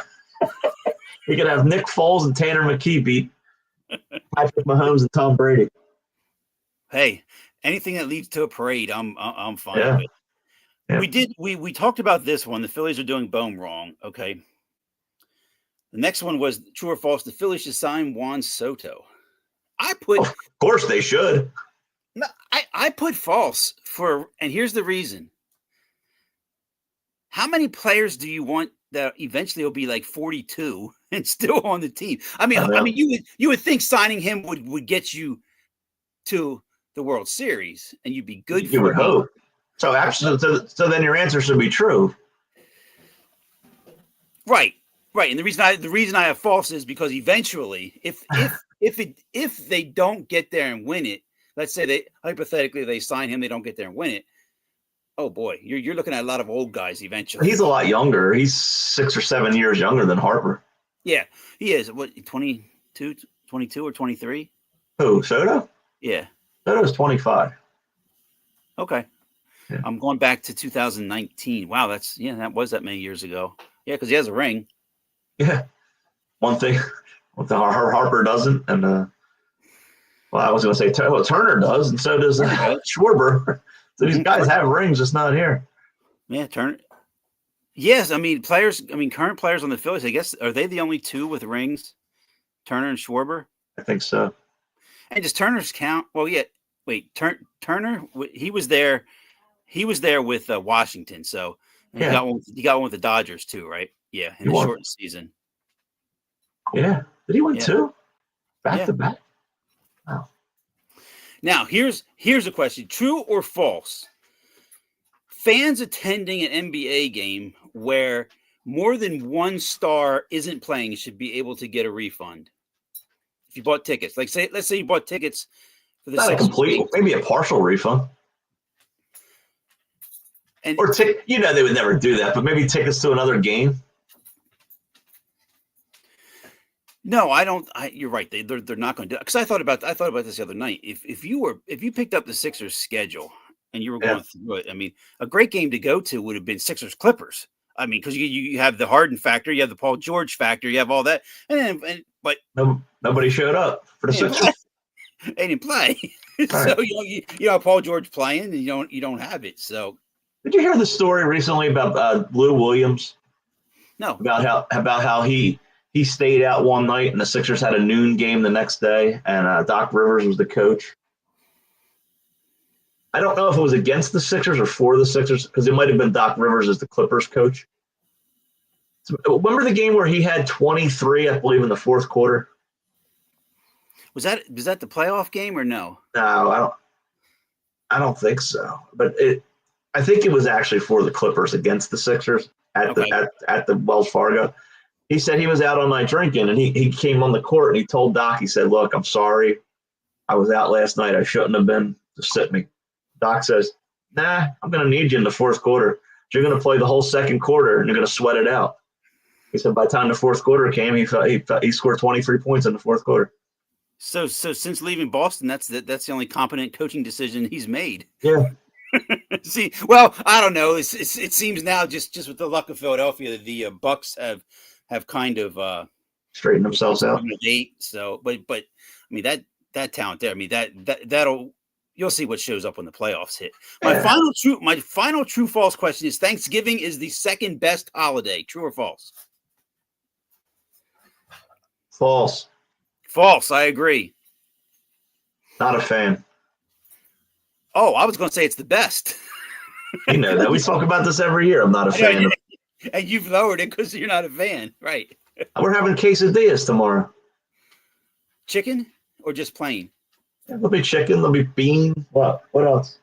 you could have Nick Foles and Tanner McKee beat Patrick Mahomes and Tom Brady. Hey, anything that leads to a parade, I'm fine with. Yeah. We talked about this one. The Phillies are doing Bohm wrong. Okay. The next one was true or false. The Phillies should sign Juan Soto. Of course they should. No, I put false and here's the reason. How many players do you want that eventually will be like 42 and still on the team? I mean, you would think signing him would get you to the World Series and you'd be good. You would hope. So absolutely. So then your answer should be true. Right. And the reason I have false is because eventually, if they don't get there and win it, let's say hypothetically they sign him, they don't get there and win it. Oh boy, you're looking at a lot of old guys eventually. He's a lot younger. He's 6 or 7 years younger than Harper. Yeah, he is. What, 22 or 23? Who, Soto? Yeah. Soto's 25. Okay. Yeah. I'm going back to 2019. Wow, that was that many years ago. Yeah, because he has a ring. Yeah. One thing Harper doesn't, and I was going to say Turner does, and so does Schwarber. So these guys have rings, just not here. Yeah, Turner. Yes, I mean current players on the Phillies. I guess are they the only 2 with rings? Turner and Schwarber. I think so. And does Turner's count? Well, yeah. Wait, Turner. He was there. He was there with Washington. So he got one with the Dodgers too, right? Yeah, in the shortened season. Yeah. Did he win 2? Back to back? Wow. Now, here's a question. True or false? Fans attending an NBA game where more than one star isn't playing should be able to get a refund. If you bought tickets. Let's say you bought tickets for the not a complete, maybe a partial refund. They would never do that, but maybe tickets to another game. No, I don't. You're right. They're not going to do it. Because I thought about this the other night. If you picked up the Sixers schedule and you were going through it, I mean, a great game to go to would have been Sixers Clippers. I mean, because you have the Harden factor, you have the Paul George factor, you have all that, but nobody showed up for the Sixers. They didn't play, so right. you have Paul George playing, and you don't have it. So, did you hear the story recently about Lou Williams? No. About how he stayed out one night and the Sixers had a noon game the next day, and Doc Rivers was the coach. I don't know if it was against the Sixers or for the Sixers, because it might have been Doc Rivers as the Clippers coach. So, remember the game where he had 23, I believe, in the fourth quarter? Was that the playoff game or no? No, I don't think so. But I think it was actually for the Clippers against the Sixers at the Wells Fargo. He said he was out all night drinking, and he came on the court and he told Doc, he said, "Look, I'm sorry. I was out last night. I shouldn't have been. Just sit me." Doc says, "Nah, I'm going to need you in the fourth quarter. You're going to play the whole second quarter, and you're going to sweat it out." He said by the time the fourth quarter came, he scored 23 points in the fourth quarter. So since leaving Boston, that's the only competent coaching decision he's made. Yeah. See, well, I don't know. It seems now just with the luck of Philadelphia, the Bucks have kind of Straighten themselves out. 8. So, but I mean that talent there. I mean that'll you'll see what shows up when the playoffs hit. My final true false question is: Thanksgiving is the second best holiday. True or false? False. False. I agree. Not a fan. Oh, I was going to say it's the best. You know that we talk about this every year. I'm not a fan. And you've lowered it because you're not a fan, right? We're having quesadillas tomorrow. Chicken or just plain? Yeah, there'll be chicken. There'll be bean. What else?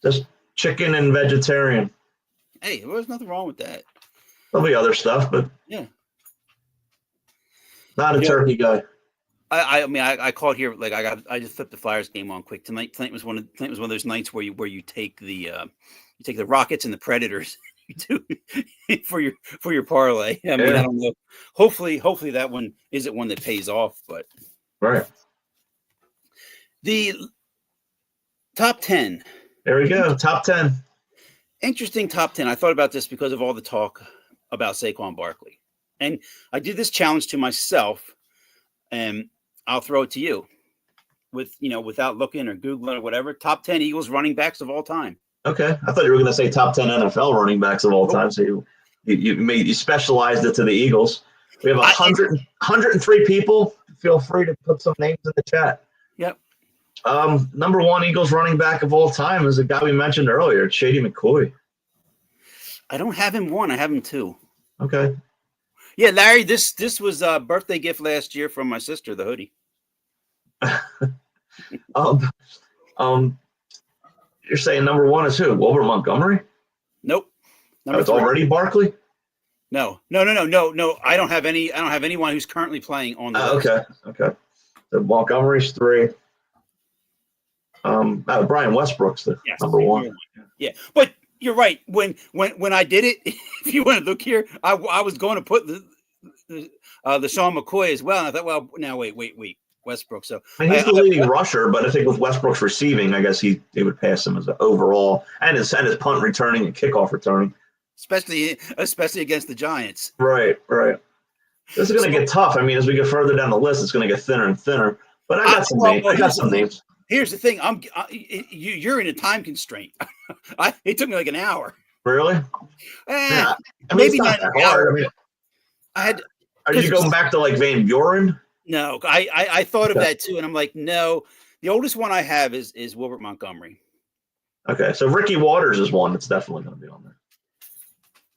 Just chicken and vegetarian. Hey, there's nothing wrong with that. There'll be other stuff, but yeah, not a turkey guy. I mean, I called here. Like I just flipped the Flyers game on quick tonight. Tonight was one of those nights where you take the Rockets and the Predators for your parlay. I mean, I don't know. Hopefully that one isn't one that pays off. But right, the top 10. There we go. Top 10. Interesting top 10. I thought about this because of all the talk about Saquon Barkley, and I did this challenge to myself, and I'll throw it to you without looking or Googling or whatever. Top 10 Eagles running backs of all time. Okay. I thought you were going to say top 10 NFL running backs of all time. So you specialized it to the Eagles. We have 103 people. Feel free to put some names in the chat. Yep. Number 1 Eagles running back of all time is a guy we mentioned earlier, Shady McCoy. I don't have him 1. I have him 2. Okay. Yeah, Larry, this was a birthday gift last year from my sister, the hoodie. You're saying number 1 is who? Wilbert Montgomery? Nope. It's already Barkley? No. I don't have anyone who's currently playing on the list. Okay. So Montgomery's 3. Brian Westbrook's number 1. Yeah, but you're right. When I did it, if you want to look here, I was going to put the Sean McCoy as well. And I thought, well, now wait, Westbrook. So he's the leading rusher, but I think with Westbrook's receiving, I guess he would pass him as an overall and his punt returning and kickoff returning, especially against the Giants. Right. This is going to get tough. I mean, as we get further down the list, it's going to get thinner and thinner. But I got some names. Here's the thing. You're in a time constraint. It took me like an hour. Really? Yeah. Maybe not that hard. I mean, Are you going back to like Van Buren? No, I thought of that too, and I'm like, no. The oldest one I have is Wilbert Montgomery. Okay, so Ricky Waters is one that's definitely going to be on there.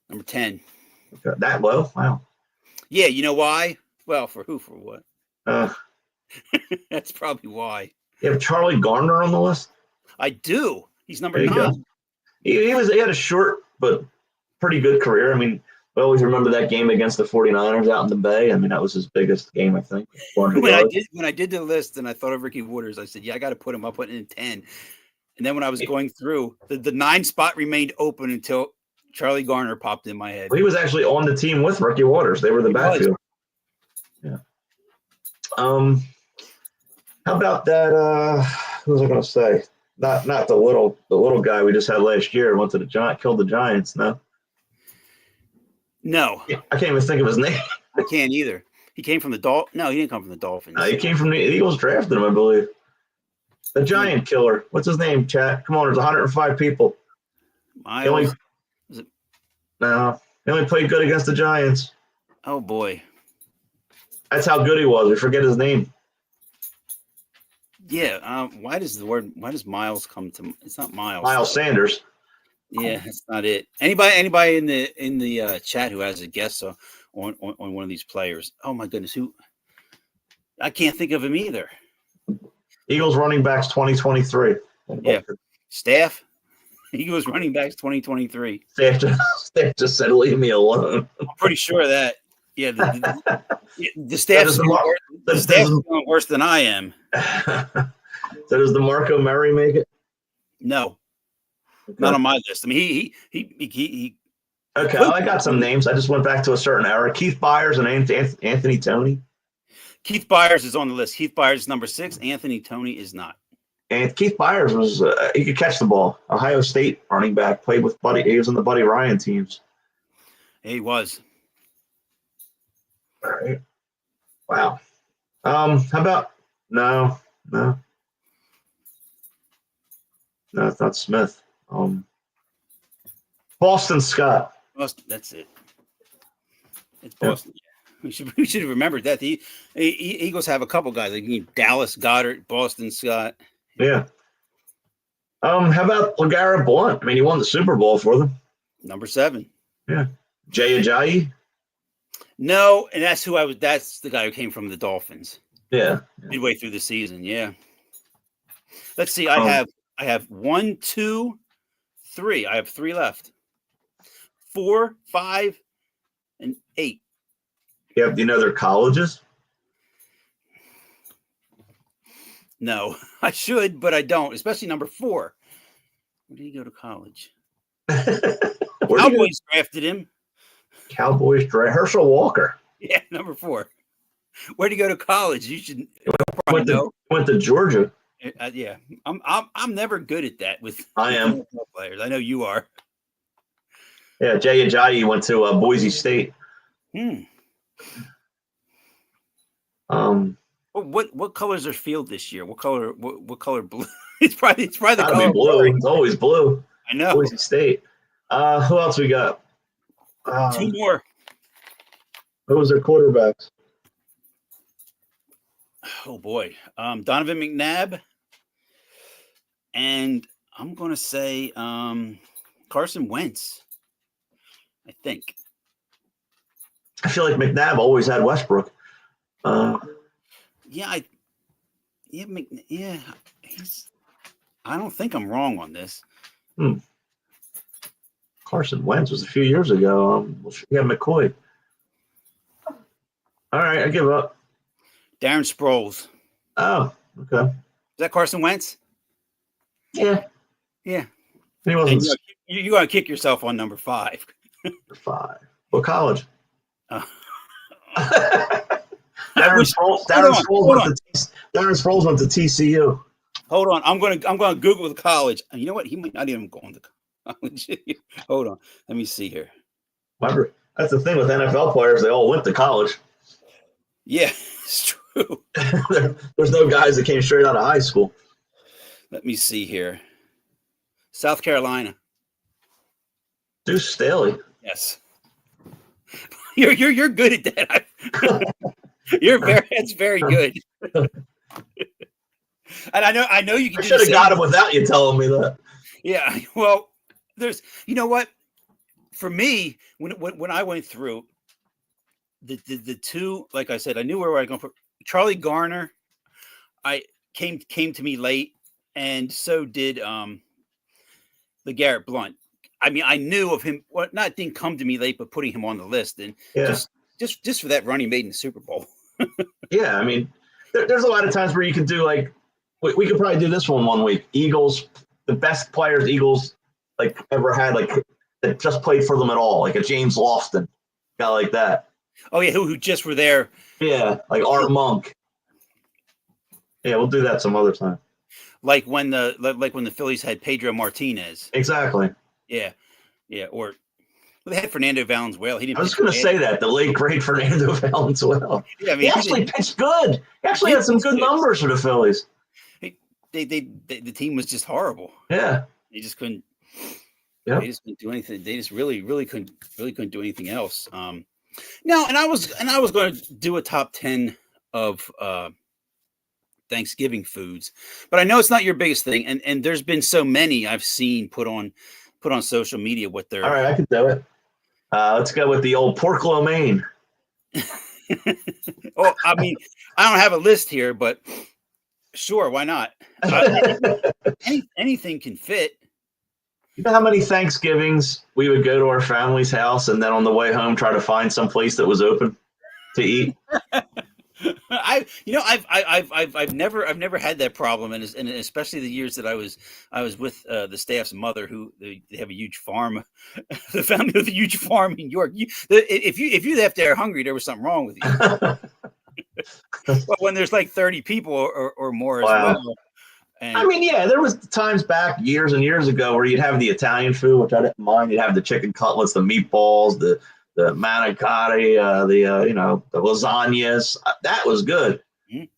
Number 10. Okay, that low? Wow. Yeah, you know why? Well, for who? For what? That's probably why. You have Charlie Garner on the list? I do. He's number 9. He had a short but pretty good career. I mean, I always remember that game against the 49ers out in the Bay. I mean, that was his biggest game, I think. When I did the list and I thought of Ricky Waters, I said, yeah, I got to put him up in 10. And then when I was going through, the 9 spot remained open until Charlie Garner popped in my head. Well, he was actually on the team with Ricky Waters. They were the backfield. Yeah. How about that? Who was I going to say? Not the little guy we just had last year went to the Giants, killed the Giants. No. Yeah, I can't even think of his name. I can't either. He came from the Dolphins. No, he didn't come from the Dolphins. He came from the Eagles, drafted him, I believe. The Giant killer. What's his name, chat? Come on, there's 105 people. Miles. No, he only played good against the Giants. Oh boy. That's how good he was. We forget his name. Yeah. Why does Miles come to? It's not Miles. Miles Sanders. Yeah, that's not it. Anybody in the chat who has a guess on one of these players? Oh my goodness, who? I can't think of him either. Eagles running backs 2023. Yeah, Staff. Eagles running backs 2023. Staff just said, "Leave me alone." I'm pretty sure of that. Yeah, the staff's doing worse than I am. So does DeMarco Murray make it? No, okay. Not on my list. I mean, he Okay, I got some names. I just went back to a certain era. Keith Byers and Anthony Toney. Keith Byers is on the list. Keith Byers is number 6. Anthony Toney is not. And Keith Byers was he could catch the ball. Ohio State running back, played with Buddy. He was on the Buddy Ryan teams. He was. All right. Wow. How about no, it's not Smith. Boston Scott. That's it. It's Boston. Yeah. We should have remembered that. The Eagles have a couple guys like Dallas Goddard, Boston Scott. Yeah. How about LeGarrette Blount? I mean, he won the Super Bowl for them. Number 7. Yeah. Jay Ajayi? No, and that's who I was. That's the guy who came from the Dolphins. Yeah. Midway through the season. Yeah. Let's see. I have 1, 2, 3. I have 3 left. 4, 5, and 8. Yeah. Do you know their colleges? No, I should, but I don't. Especially number 4. Where did he go to college? Cowboys drafted him. Cowboys draft Herschel Walker. Yeah, number 4. Where did he go to college? You should went to Georgia. Yeah, I'm never good at that with I am players. I know you are. Yeah, Jay Ajayi went to Boise State. What colors are field this year? What color? What color blue? It's probably the color blue. It's always blue. I know. Boise State. Who else we got? 2 more. Who was their quarterbacks? Oh boy, Donovan McNabb, and I'm going to say Carson Wentz. I think. I feel like McNabb always had Westbrook. I don't think I'm wrong on this. Carson Wentz was a few years ago. Yeah, McCoy. All right, I give up. Darren Sproles. Oh, okay. Is that Carson Wentz? Yeah. Yeah. He wasn't. You're going to kick yourself on number 5. 5. What college? Darren Sproles went to TCU. Hold on, I'm going to Google the college. You know what? He might not even go into college. Hold on, let me see here. Remember, that's the thing with NFL players; they all went to college. Yeah, it's true. There's no guys that came straight out of high school. Let me see here. South Carolina. Deuce Staley. Yes. You're good at that. That's very good. And I know you can. I should have got him without you telling me that. Yeah. Well, there's. You know what? For me, when I went through the 2, like I said, I knew where I was going for. Charlie Garner, came to me late, and so did LeGarrette Blount. I mean, I knew of him. Well, didn't come to me late, but putting him on the list, and just for that run he made in the Super Bowl. Yeah, I mean, there's a lot of times where you can do like we could probably do this one week. Eagles, the best players Eagles like ever had, like that just played for them at all, like a James Lofton, guy like that. Oh yeah, who just were there? Yeah, like Art Monk. Yeah, we'll do that some other time. Like when the Phillies had Pedro Martinez. Exactly. Yeah, or they had Fernando Valenzuela. I was going to say that the late great Fernando Valenzuela. Yeah, I mean, he actually pitched good. He actually had some good numbers for the Phillies. The team was just horrible. Yeah, they just couldn't. Yeah, they just couldn't do anything. They just really couldn't do anything else. Now, and I was going to do a top 10 of Thanksgiving foods, but I know it's not your biggest thing, and there's been so many I've seen put on social media what they're. All right, I can do it. Let's go with the old pork lo mein. Well, I mean, I don't have a list here, but sure, why not? Anything can fit. You know how many Thanksgivings we would go to our family's house and then on the way home try to find some place that was open to eat? I've never had that problem, and especially the years that I was with the staff's mother, who they have a huge farm, the family with a huge farm in York. If you left there hungry, there was something wrong with you. Well, when there's like 30 people or more as Wow. well. I And mean, yeah, there was times back years and years ago where you'd have the Italian food, which I didn't mind. You'd have the chicken cutlets, the meatballs, the manicotti, the lasagnas. That was good. Mhm.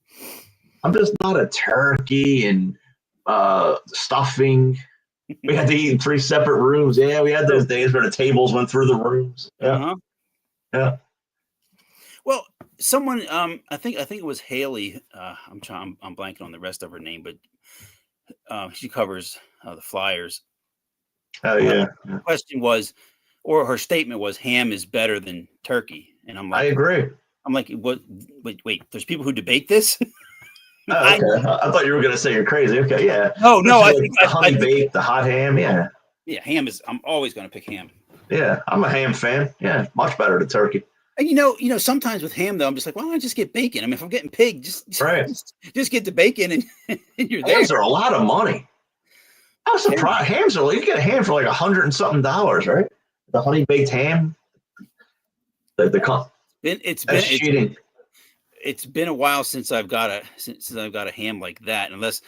I'm just not a turkey and stuffing. We had to eat in 3 separate rooms. Yeah, we had those days where the tables went through the rooms. Yeah, Uh-huh. yeah. Well, someone, I think it was Haley. I'm blanking on the rest of her name, but she covers the Flyers. Oh Her yeah. question was, or her statement was, ham is better than turkey. And I agree. I'm like, what? Wait. There's people who debate this. Oh, okay. I thought you were gonna say you're crazy. Okay, yeah. No. I Especially think like the honey baked, the hot ham. Yeah, yeah, ham is. I'm always going to pick ham. yeah. I'm a ham fan. Yeah, much better than turkey. And sometimes with ham though, I'm just like, why don't I just get bacon? I mean, if I'm getting pig, just Right. just get the bacon and, and you're there. Hams are a lot of money. I was surprised. Hams are, you get a ham for like $100 and something, right? The honey baked ham. That's cheating. It's been a while since I've got a ham like that, unless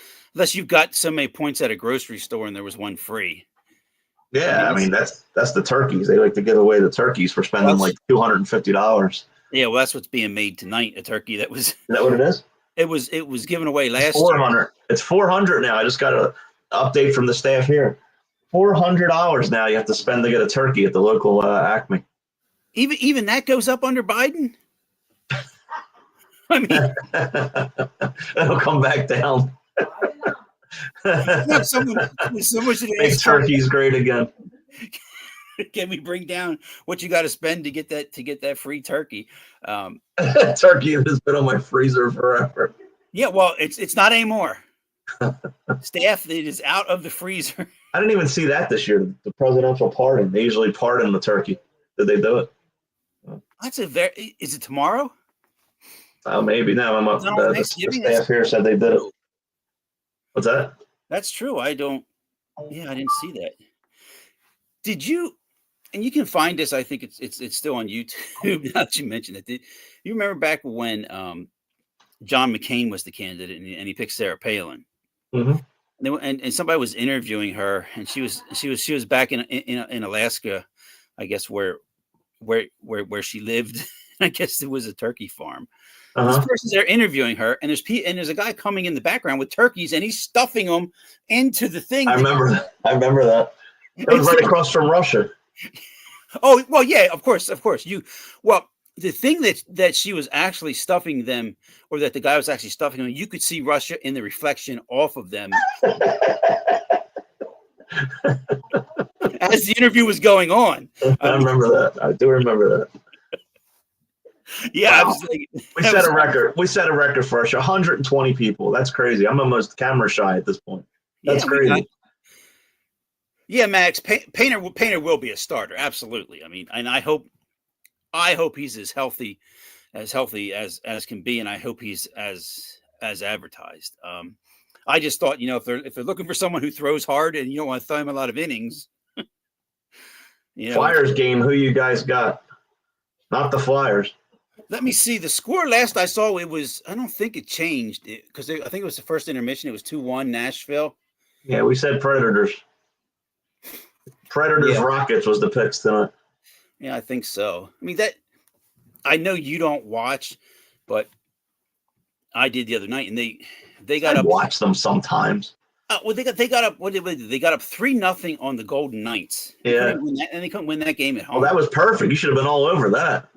you've got so many points at a grocery store and there was one free. Yeah, I mean that's the turkeys. They like to give away the turkeys for spending like $250. Yeah, well, that's what's being made tonight. A turkey that was. Is that what it is? It was given away last year. 400. It's 400 now. I just got an update from the staff here. $400 now you have to spend to get a turkey at the local Acme. Even that goes up under Biden. I mean, it'll come back down. someone should Make turkeys great again. Can we bring down what you got to spend to get that free turkey? Turkey has been on my freezer forever. Yeah, well, it's not anymore. Staff, it is out of the freezer. I didn't even see that this year. The presidential pardon. They usually pardon the turkey. Did they do it? Is it tomorrow? Oh, maybe. No, I'm up. The staff here said they did it. What's that? That's true. I didn't see that. Did you? And you can find this. I think it's still on YouTube. Now that you mentioned it, did you remember back when John McCain was the candidate and he picked Sarah Palin? Mm-hmm. And somebody was interviewing her, and she was back in Alaska, I guess where she lived. I guess it was a turkey farm. This person's there interviewing her, and there's a guy coming in the background with turkeys, and he's stuffing them into the thing. I remember that. It was right across from Russia. Oh well, yeah, of course. The thing that she was actually stuffing them, or that the guy was actually stuffing them, you could see Russia in the reflection off of them as the interview was going on. I remember that. I do remember that. Yeah, wow. We set a record. We set a record for us. 120 people. That's crazy. I'm almost camera shy at this point. That's crazy. Yeah, Max Painter will be a starter. Absolutely. I mean, and I hope he's as healthy as can be, and I hope he's as advertised. I just thought, if they're looking for someone who throws hard and you don't want to throw him a lot of innings. Flyers game. Who you guys got? Not the Flyers. Let me see the score. Last I saw, it was. I don't think it changed because I think it was the first intermission. It was 2-1 Nashville. Yeah, we said Predators. Rockets was the picks tonight. Yeah, I think so. I mean I know you don't watch, but I did the other night, and they got up. Watch them sometimes. Well, they got up. What did they? They got up 3-0 on the Golden Knights. Yeah, they couldn't win that game at home. Well, that was perfect. You should have been all over that.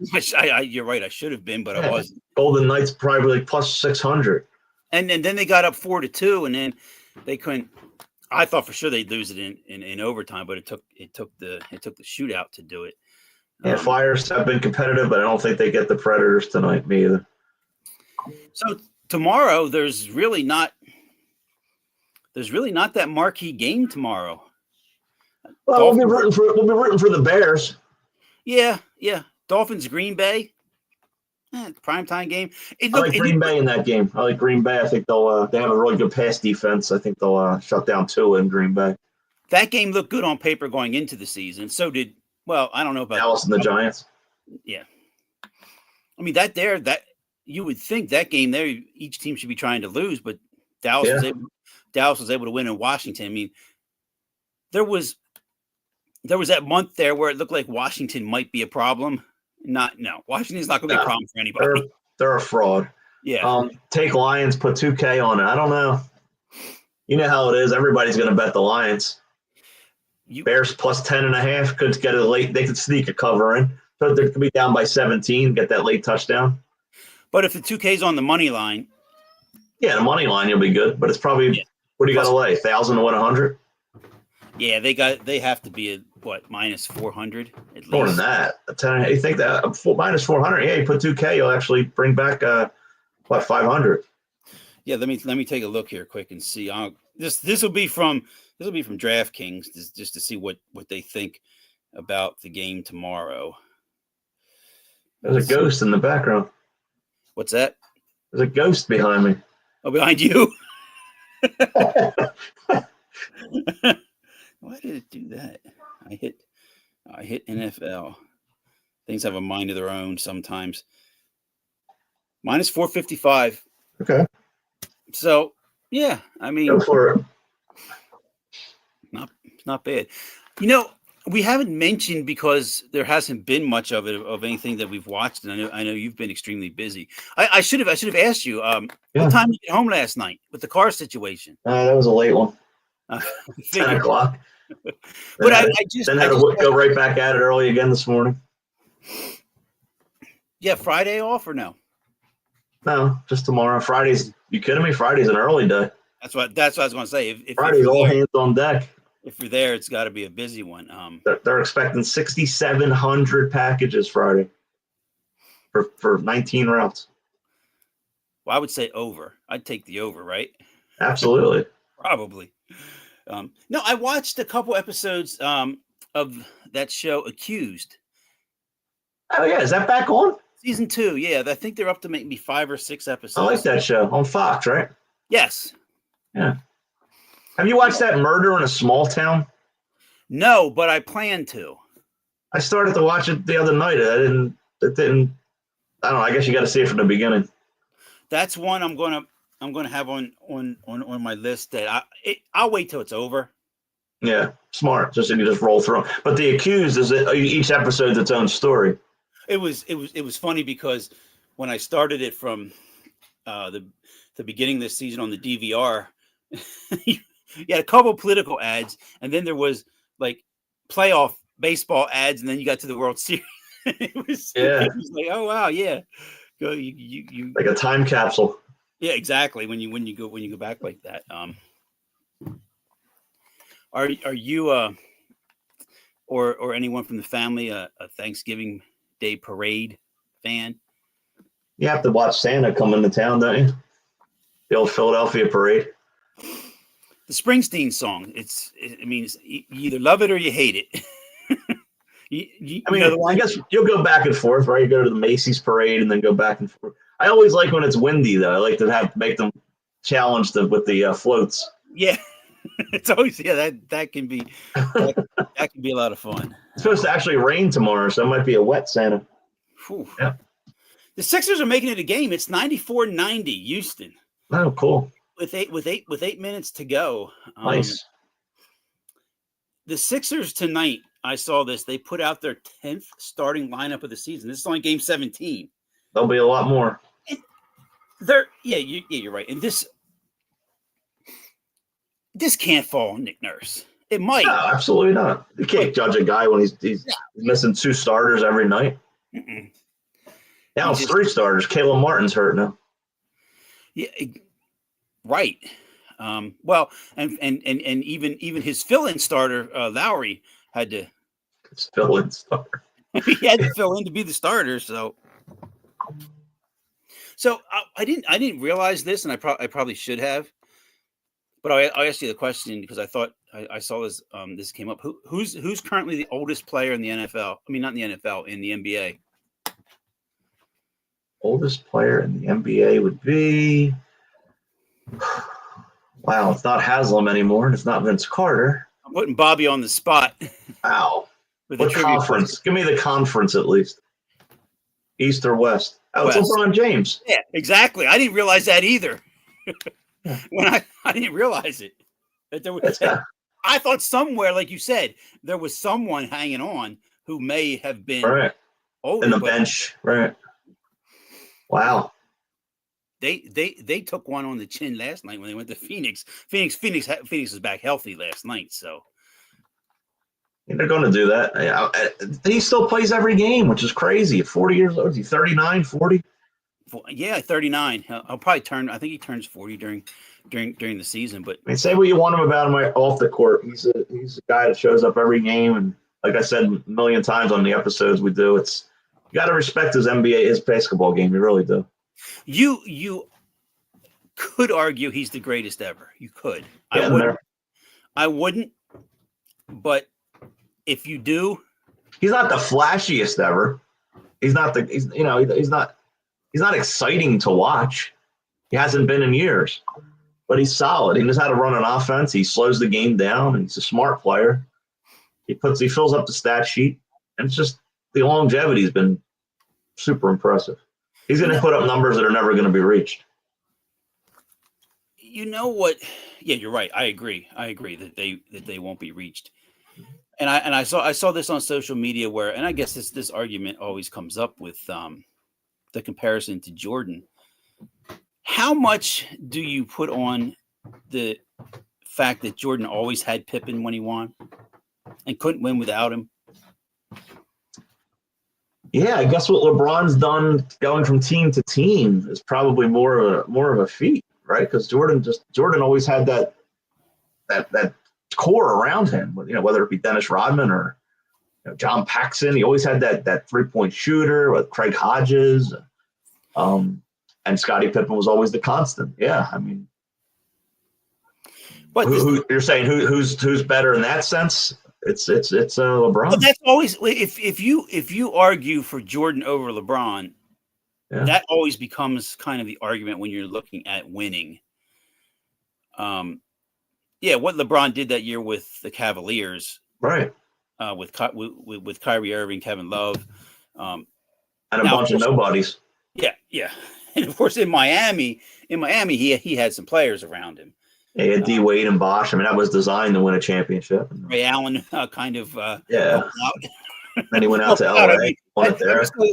You're right. I should have been, but I wasn't. Golden Knights probably like plus 600. And then they got up 4-2, and then they couldn't. I thought for sure they'd lose it in overtime, but it took the shootout to do it. Yeah, Flyers have been competitive, but I don't think they get the Predators tonight. Me either. So tomorrow, there's really not that marquee game tomorrow. Well, we'll be rooting for the Bears. Yeah. Dolphins, Green Bay. Primetime game. I like Green Bay in that game. I like Green Bay. I think they have a really good pass defense. I think they'll shut down Tua in Green Bay. That game looked good on paper going into the season. So did, I don't know about Dallas and the Giants. Yeah. I mean, that you would think that game there, each team should be trying to lose, but Dallas Yeah. was able to win in Washington. I mean, there was that month there where it looked like Washington might be a problem. Washington's not going to be a problem for anybody. They're a fraud. Yeah. Take Lions, put 2K on it. I don't know. You know how it is. Everybody's going to bet the Lions. Bears plus 10.5 could get it late. They could sneak a cover in. So they could be down by 17, get that late touchdown. But if the 2K's on the money line. Yeah, the money line, you'll be good. But it's probably, what do you got to lay? 1,000 to win 100? Yeah, they have to be at minus 400 at least. More than that. You think that minus 400? Yeah, you put 2K, you'll actually bring back 500. Yeah, let me take a look here quick and see. This will be from DraftKings just to see what they think about the game tomorrow. There's a ghost in the background. What's that? There's a ghost behind me. Oh, behind you. Why did it do that? I hit NFL. Things have a mind of their own sometimes. Minus 455. Okay. So yeah, I mean, go for it. Not bad. We haven't mentioned, because there hasn't been much of anything that we've watched, and I know you've been extremely busy. I should have asked you. What time did you get home last night with the car situation? That was a late one. 10 o'clock. But I just go right back at it early again this morning. Yeah, Friday off or no? No, just tomorrow. Friday's. You kidding me? Friday's an early day. That's what I was going to say. If Friday's all hands on deck. If you're there, it's got to be a busy one. They're expecting 6,700 packages Friday for 19 routes. Well, I would say over. I'd take the over, right? Absolutely. Probably. No, I watched a couple episodes of that show, Accused. Oh, yeah. Is that back on? Season 2, yeah. I think they're up to maybe 5 or 6 episodes. I like that show. On Fox, right? Yes. Yeah. Have you watched that Murder in a Small Town? No, but I plan to. I started to watch it the other night. I don't know. I guess you got to see it from the beginning. That's one I'm going to have on my list that I'll wait till it's over. Yeah, smart. You just roll through. But The Accused is each episode's its own story. It was funny because when I started it from the beginning of this season on the DVR, you had a couple political ads, and then there was like playoff baseball ads, and then you got to the World Series. It was like, oh wow, yeah, go you like a time capsule. Yeah, exactly. When you go back like that. Are you or anyone from the family a Thanksgiving Day parade fan? You have to watch Santa come into town, don't you? The old Philadelphia parade. The Springsteen song. It means you either love it or you hate it. I guess you'll go back and forth, right? You go to the Macy's parade and then go back and forth. I always like when it's windy, though. I like to make them challenge with the floats. Yeah, it's always that can be that can be a lot of fun. It's supposed to actually rain tomorrow, so it might be a wet Santa. Whew. Yeah. The Sixers are making it a game. It's 94-90, Houston. Oh, cool. With 8 minutes to go. Nice. The Sixers tonight, I saw this. They put out their 10th starting lineup of the season. This is only game 17. There'll be a lot more. You're right. And this can't fall on Nick Nurse. It might. No, absolutely not. You can't judge a guy when he's missing 2 starters every night. Mm-mm. Now it's 3 starters. Caleb Martin's hurt now. Yeah, right. Well, and even his fill-in starter, Lowry, had to. It's fill-in starter. He had to fill in to be the starter. So I didn't realize this, and I probably should have. But I asked you the question because I thought I saw this. This came up. Who's currently the oldest player in the NFL? I mean, not in the NFL, in the NBA. Oldest player in the NBA would be. Wow, it's not Haslam anymore, and it's not Vince Carter. I'm putting Bobby on the spot. Wow. What conference? Give me the conference at least. East or West? Oh, it's Well, LeBron James. yeah, exactly. I didn't realize that either. Yeah. When I didn't realize it. That there was, It's got I thought somewhere, like you said, there was someone hanging on who may have been right in older, the but bench. Right. Wow. they took one on the chin last night when they went to Phoenix. Phoenix is back healthy last night, so They're going to do that. Yeah, he still plays every game, which is crazy. At 40 years old, is he 39, 40? yeah, 39. I'll probably turn. I think he turns 40 during the season. But I mean, say what you want about him off the court. He's a guy that shows up every game, and like I said a million times on the episodes we do, it's you got to respect his basketball game. You really do. you could argue he's the greatest ever. You could. Yeah, I wouldn't. But if you do, he's not the flashiest ever. He's not he's not exciting to watch. He hasn't been in years, but he's solid. He knows how to run an offense. He slows the game down, and he's a smart player. He fills up the stat sheet, and it's just the longevity has been super impressive. He's going to put up numbers that are never going to be reached. You know what? Yeah, you're right. I agree that they won't be reached. And I saw this on social media where, and I guess this argument always comes up with the comparison to Jordan. How much do you put on the fact that Jordan always had Pippen when he won and couldn't win without him? Yeah, I guess what LeBron's done going from team to team is probably more of a feat, right? Because Jordan always had that core around him. Whether it be Dennis Rodman or John Paxson, he always had that 3-point shooter with Craig Hodges, and Scottie Pippen was always the constant. Yeah, I mean, but you're saying who's better in that sense? It's LeBron. But that's always if you argue for Jordan over LeBron, yeah. That always becomes kind of the argument when you're looking at winning. Yeah, what LeBron did that year with the Cavaliers, right? With Kyrie Irving, Kevin Love, and a bunch of nobodies. Yeah, and of course in Miami, he had some players around him. Yeah, he had D Wade and Bosh. I mean, that was designed to win a championship. Ray Allen kind of yeah. Then he went out to LA.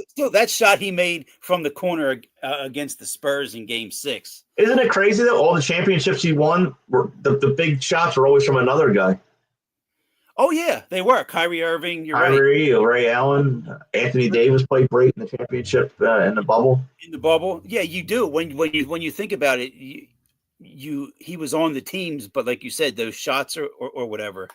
Still, that shot he made from the corner against the Spurs in Game 6. Isn't it crazy that all the championships he won were the big shots were always from another guy? Oh yeah, they were. Kyrie Irving, Kyrie, right. Ray Allen, Anthony Davis played great in the championship in the bubble. In the bubble, yeah, you do. When you think about it, he was on the teams, but like you said, those shots or whatever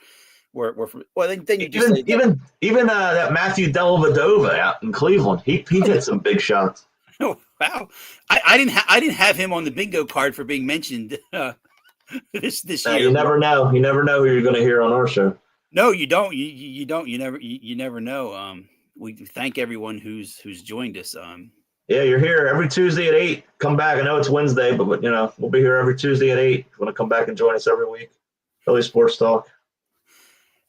were from. Well, then you just even that Matthew Dellavedova out in Cleveland, he hit some big shots. Oh wow! I didn't have him on the bingo card for being mentioned this year. You never know. You never know who you're going to hear on our show. No, you don't. You don't. You never know. We thank everyone who's joined us. Yeah, you're here every Tuesday at 8. Come back. I know it's Wednesday, but we'll be here every Tuesday at 8. If you want to come back and join us every week, Philly Sports Talk.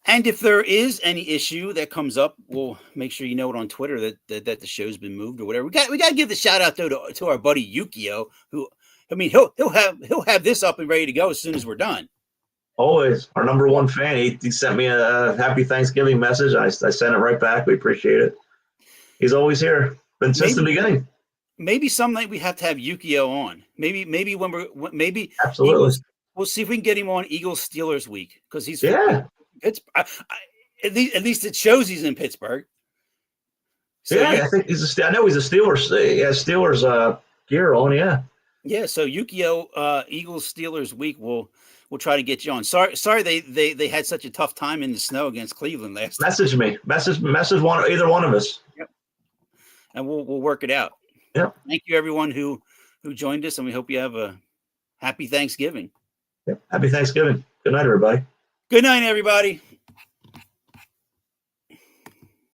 And if there is any issue that comes up, we'll make sure you know it on Twitter that the show's been moved or whatever. We got to give the shout out though to our buddy Yukio, who I mean he'll have this up and ready to go as soon as we're done. Always our number one fan. He sent me a happy Thanksgiving message. I sent it right back. We appreciate it. He's always here. Been since the beginning. Maybe some night we have to have Yukio on. Maybe when absolutely. We'll see if we can get him on Eagles Steelers week because he's It's at least it shows he's in Pittsburgh. So I think I know he's a Steelers. Steelers gear on. Yeah. Yeah. So Yukio, Eagles Steelers week. We'll try to get you on. Sorry they had such a tough time in the snow against Cleveland last. Message me. Message either one of us. Yep. And we'll work it out. Yep. Thank you everyone who joined us, and we hope you have a happy Thanksgiving. Yep. Happy Thanksgiving. Good night, everybody. Good night, everybody.